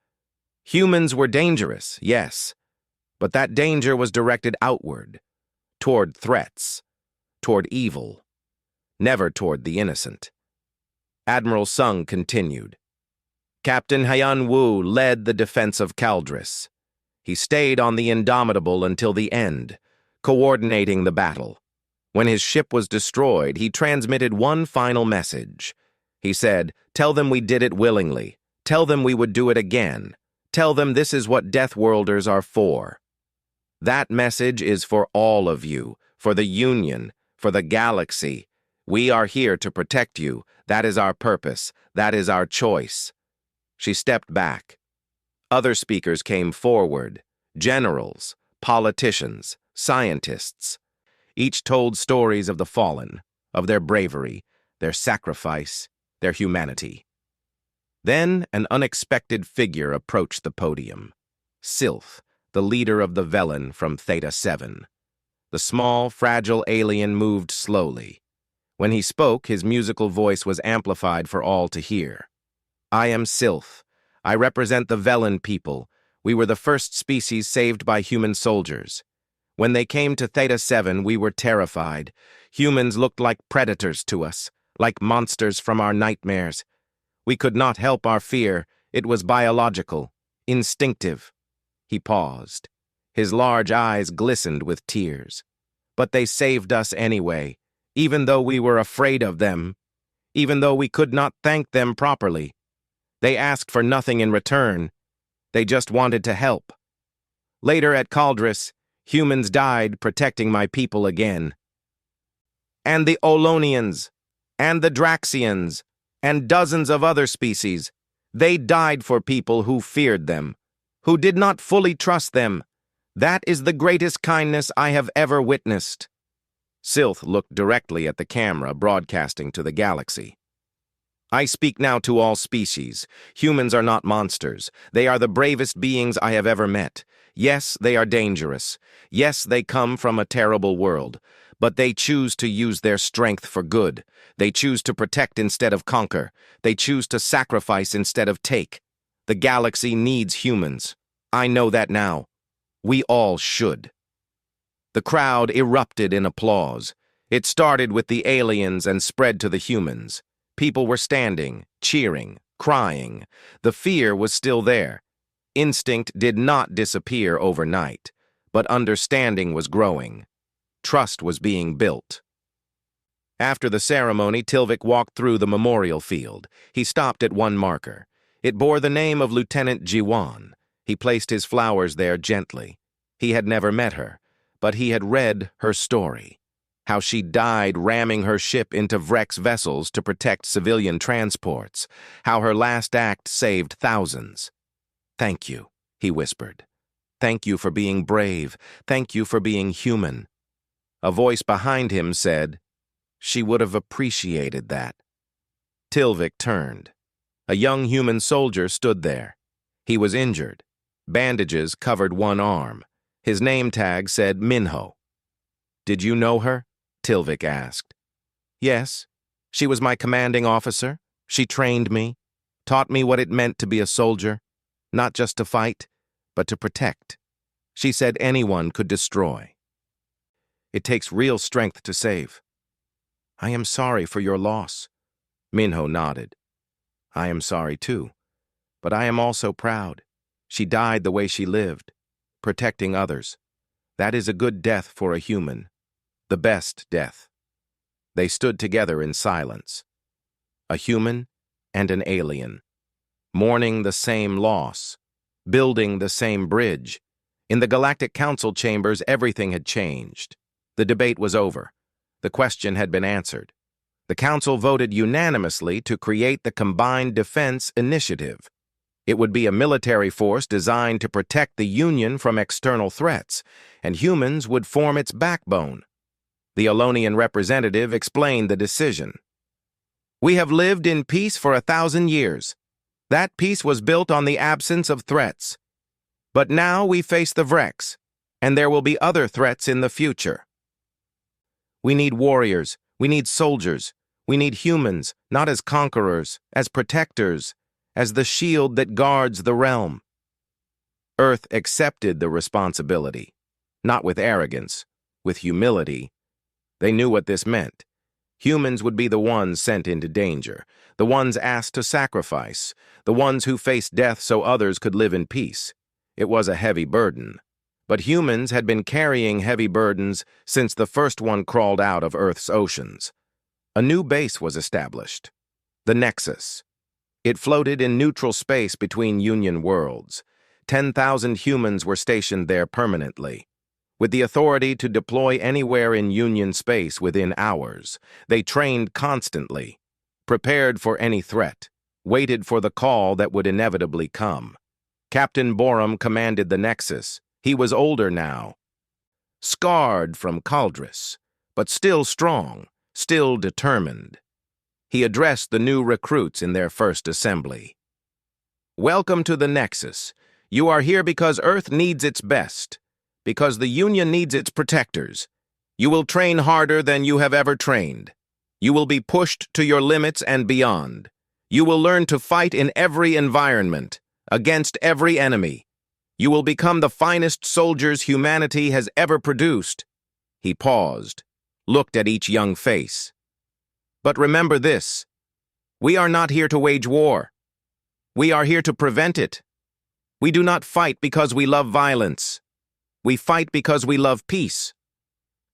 Humans were dangerous, yes, but that danger was directed outward, toward threats, toward evil, never toward the innocent. Admiral Sung continued. Captain Hyan Wu led the defense of Caldris. He stayed on the Indomitable until the end, coordinating the battle. When his ship was destroyed, he transmitted one final message. He said, "Tell them we did it willingly. Tell them we would do it again. Tell them this is what Deathworlders are for." That message is for all of you, for the Union, for the galaxy. We are here to protect you. That is our purpose. That is our choice. She stepped back. Other speakers came forward. Generals, politicians, scientists. Each told stories of the fallen, of their bravery, their sacrifice, their humanity. Then an unexpected figure approached the podium. Sylph, the leader of the Velen from Theta 7. The small, fragile alien moved slowly. When he spoke, his musical voice was amplified for all to hear. "I am Sylph. I represent the Velen people. We were the first species saved by human soldiers. When they came to Theta 7, we were terrified. Humans looked like predators to us, like monsters from our nightmares. We could not help our fear. It was biological, instinctive." He paused. His large eyes glistened with tears. "But they saved us anyway, even though we were afraid of them, even though we could not thank them properly. They asked for nothing in return. They just wanted to help. Later at Caldris, humans died protecting my people again. And the Olonians, and the Draxians, and dozens of other species, they died for people who feared them, who did not fully trust them. That is the greatest kindness I have ever witnessed." Sylph looked directly at the camera broadcasting to the galaxy. "I speak now to all species. Humans are not monsters. They are the bravest beings I have ever met. Yes, they are dangerous. Yes, they come from a terrible world. But they choose to use their strength for good. They choose to protect instead of conquer. They choose to sacrifice instead of take. The galaxy needs humans. I know that now. We all should." The crowd erupted in applause. It started with the aliens and spread to the humans. People were standing, cheering, crying. The fear was still there. Instinct did not disappear overnight, but understanding was growing. Trust was being built. After the ceremony, Tilvik walked through the memorial field. He stopped at one marker. It bore the name of Lieutenant Jiwan. He placed his flowers there gently. He had never met her, but he had read her story. How she died ramming her ship into Vrex vessels to protect civilian transports. How her last act saved thousands. "Thank you," he whispered. "Thank you for being brave. Thank you for being human." A voice behind him said, "She would have appreciated that." Tilvik turned. A young human soldier stood there. He was injured. Bandages covered one arm. His name tag said Minho. Did you know her? Tilvik asked. Yes. She was my commanding officer. She trained me, taught me what it meant to be a soldier, not just to fight, but to protect. She said anyone could destroy. It takes real strength to save. I am sorry for your loss. Minho nodded. I am sorry too, but I am also proud. She died the way she lived, protecting others. That is a good death for a human, the best death. They stood together in silence, a human and an alien, mourning the same loss, building the same bridge. In the Galactic Council chambers, everything had changed. The debate was over. The question had been answered. The Council voted unanimously to create the Combined Defense Initiative. It would be a military force designed to protect the Union from external threats, and humans would form its backbone. The Alonian representative explained the decision. We have lived in peace for 1,000 years. That peace was built on the absence of threats. But now we face the Vrex, and there will be other threats in the future. We need warriors, we need soldiers, we need humans, not as conquerors, as protectors, as the shield that guards the realm. Earth accepted the responsibility, not with arrogance, with humility. They knew what this meant. Humans would be the ones sent into danger, the ones asked to sacrifice, the ones who faced death so others could live in peace. It was a heavy burden. But humans had been carrying heavy burdens since the first one crawled out of Earth's oceans. A new base was established, the Nexus. It floated in neutral space between Union worlds. 10,000 humans were stationed there permanently. With the authority to deploy anywhere in Union space within hours, they trained constantly, prepared for any threat, waited for the call that would inevitably come. Captain Borum commanded the Nexus. He was older now, scarred from Caldris, but still strong, still determined. He addressed the new recruits in their first assembly. Welcome to the Nexus. You are here because Earth needs its best, because the Union needs its protectors. You will train harder than you have ever trained. You will be pushed to your limits and beyond. You will learn to fight in every environment, against every enemy. You will become the finest soldiers humanity has ever produced. He paused, looked at each young face. But remember this, we are not here to wage war. We are here to prevent it. We do not fight because we love violence. We fight because we love peace.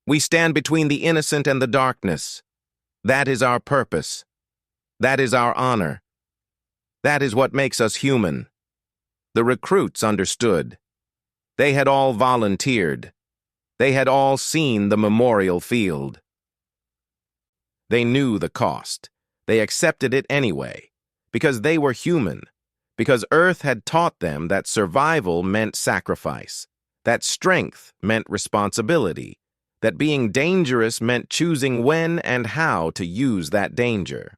We stand between the innocent and the darkness. That is our purpose. That is our honor. That is what makes us human. The recruits understood. They had all volunteered. They had all seen the memorial field. They knew the cost. They accepted it anyway, because they were human, because Earth had taught them that survival meant sacrifice, that strength meant responsibility, that being dangerous meant choosing when and how to use that danger.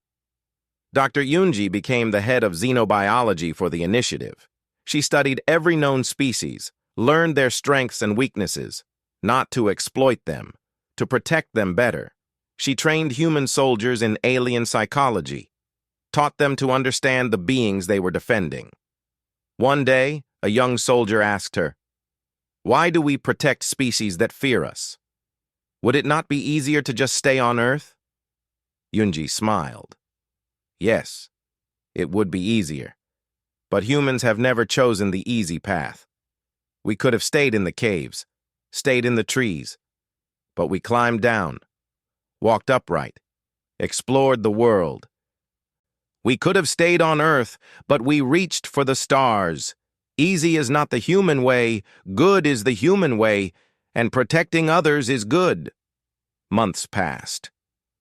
Dr. Yunji became the head of xenobiology for the initiative. She studied every known species, learned their strengths and weaknesses, not to exploit them, to protect them better. She trained human soldiers in alien psychology, taught them to understand the beings they were defending. One day, a young soldier asked her, "Why do we protect species that fear us? Would it not be easier to just stay on Earth?" Yunji smiled. Yes, it would be easier. But humans have never chosen the easy path. We could have stayed in the caves, stayed in the trees, but we climbed down, walked upright, explored the world. We could have stayed on Earth, but we reached for the stars. Easy is not the human way, good is the human way, and protecting others is good. Months passed.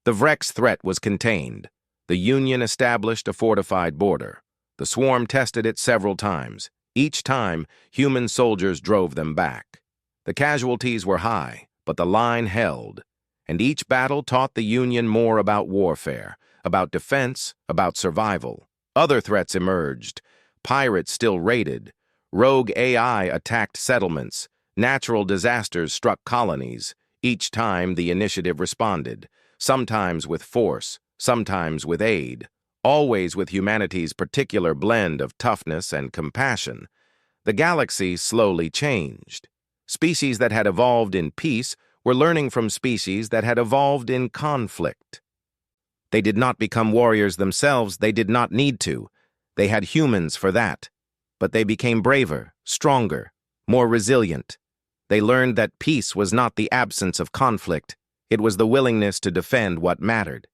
The Vrex threat was contained. The Union established a fortified border. The swarm tested it several times. Each time, human soldiers drove them back. The casualties were high, but the line held. And each battle taught the Union more about warfare, about defense, about survival. Other threats emerged. Pirates still raided. Rogue AI attacked settlements. Natural disasters struck colonies. Each time the initiative responded, sometimes with force, sometimes with aid, always with humanity's particular blend of toughness and compassion. The galaxy slowly changed. Species that had evolved in peace were learning from species that had evolved in conflict. They did not become warriors themselves, they did not need to. They had humans for that. But they became braver, stronger, more resilient. They learned that peace was not the absence of conflict, it was the willingness to defend what mattered.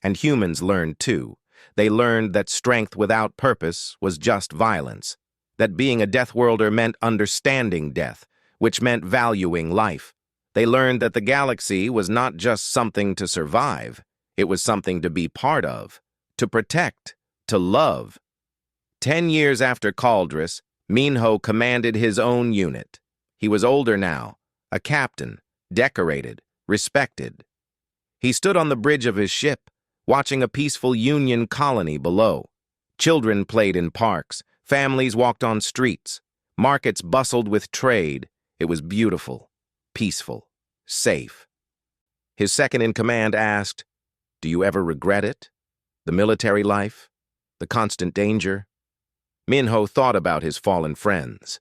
And humans learned too. They learned that strength without purpose was just violence, that being a Deathworlder meant understanding death, which meant valuing life. They learned that the galaxy was not just something to survive, it was something to be part of, to protect, to love. 10 years after Caldrus, Minho commanded his own unit. He was older now, a captain, decorated, respected. He stood on the bridge of his ship, watching a peaceful Union colony below. Children played in parks, families walked on streets, markets bustled with trade. It was beautiful, peaceful, safe. His second-in-command asked, "Do you ever regret it? The military life? The constant danger?" Minho thought about his fallen friends,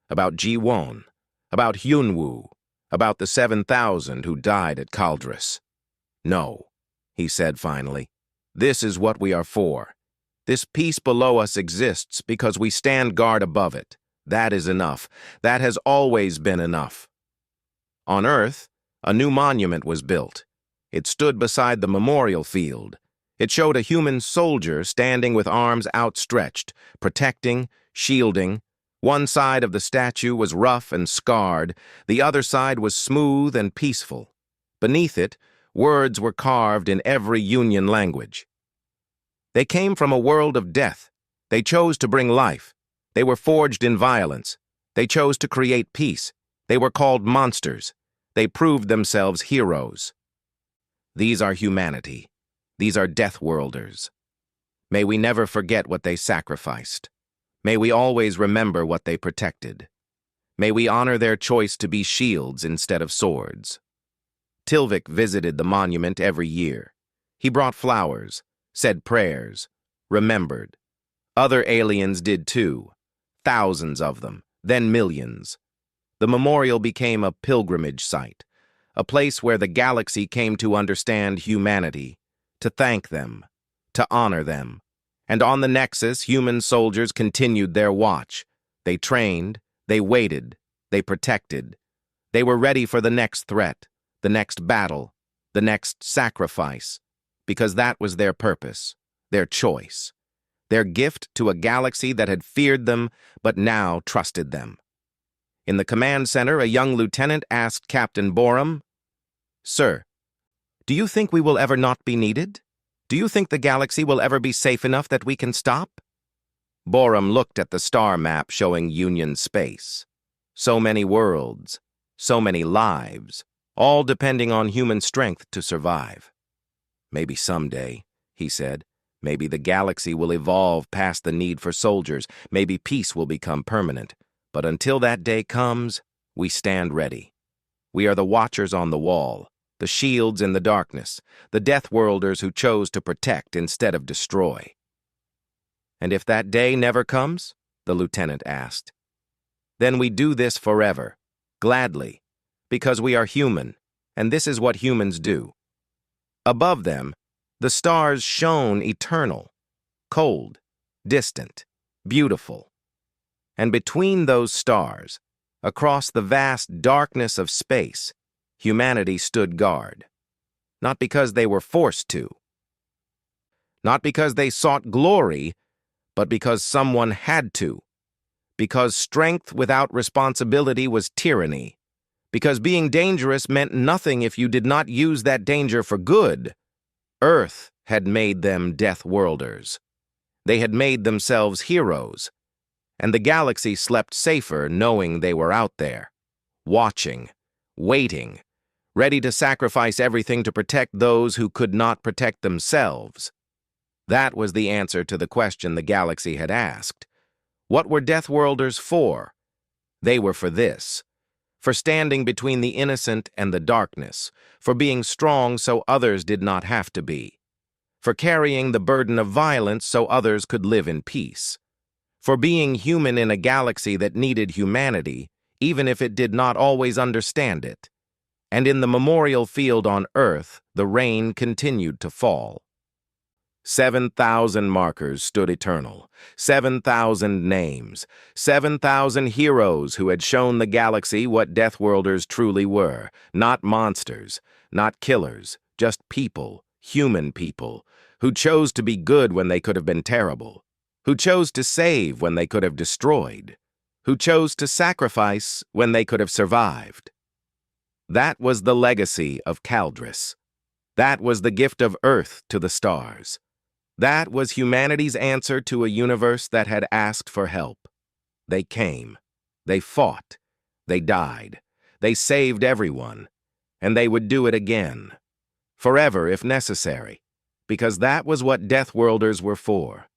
about Ji-won, about Hyunwoo, about the 7,000 who died at Caldrus. "No," he said finally, "this is what we are for. This peace below us exists because we stand guard above it. That is enough. That has always been enough." On Earth, a new monument was built. It stood beside the memorial field. It showed a human soldier standing with arms outstretched, protecting, shielding. One side of the statue was rough and scarred, the other side was smooth and peaceful. Beneath it, words were carved in every Union language. They came from a world of death. They chose to bring life. They were forged in violence. They chose to create peace. They were called monsters. They proved themselves heroes. These are humanity. These are Deathworlders. May we never forget what they sacrificed. May we always remember what they protected. May we honor their choice to be shields instead of swords. Tilvik visited the monument every year. He brought flowers, said prayers, remembered. Other aliens did too, thousands of them, then millions. The memorial became a pilgrimage site, a place where the galaxy came to understand humanity, to thank them, to honor them. And on the Nexus, human soldiers continued their watch. They trained, they waited, they protected. They were ready for the next threat, the next battle, the next sacrifice, because that was their purpose, their choice, their gift to a galaxy that had feared them but now trusted them. In the command center, a young lieutenant asked Captain Borum, "Sir, do you think we will ever not be needed? Do you think the galaxy will ever be safe enough that we can stop?" Borum looked at the star map showing Union space. So many worlds, so many lives, all depending on human strength to survive. "Maybe someday," he said, "maybe the galaxy will evolve past the need for soldiers. Maybe peace will become permanent. But until that day comes, we stand ready. We are the watchers on the wall, the shields in the darkness, the Deathworlders who chose to protect instead of destroy." "And if that day never comes?" the lieutenant asked. "Then we do this forever, gladly, because we are human, and this is what humans do." Above them, the stars shone eternal, cold, distant, beautiful. And between those stars, across the vast darkness of space, humanity stood guard. Not because they were forced to. Not because they sought glory, but because someone had to. Because strength without responsibility was tyranny. Because being dangerous meant nothing if you did not use that danger for good. Earth had made them Deathworlders. They had made themselves heroes. And the galaxy slept safer knowing they were out there, watching, waiting, ready to sacrifice everything to protect those who could not protect themselves. That was the answer to the question the galaxy had asked. What were Deathworlders for? They were for this. for standing between the innocent and the darkness, for being strong so others did not have to be, for carrying the burden of violence so others could live in peace, for being human in a galaxy that needed humanity, even if it did not always understand it. And in the memorial field on Earth, the rain continued to fall. 7,000 markers stood eternal, 7,000 names, 7,000 heroes who had shown the galaxy what Deathworlders truly were, not monsters, not killers, just people, human people, who chose to be good when they could have been terrible, who chose to save when they could have destroyed, who chose to sacrifice when they could have survived. That was the legacy of Caldris. That was the gift of Earth to the stars. That was humanity's answer to a universe that had asked for help. They came. They fought. They died. They saved everyone. And they would do it again. Forever if necessary. Because that was what Deathworlders were for.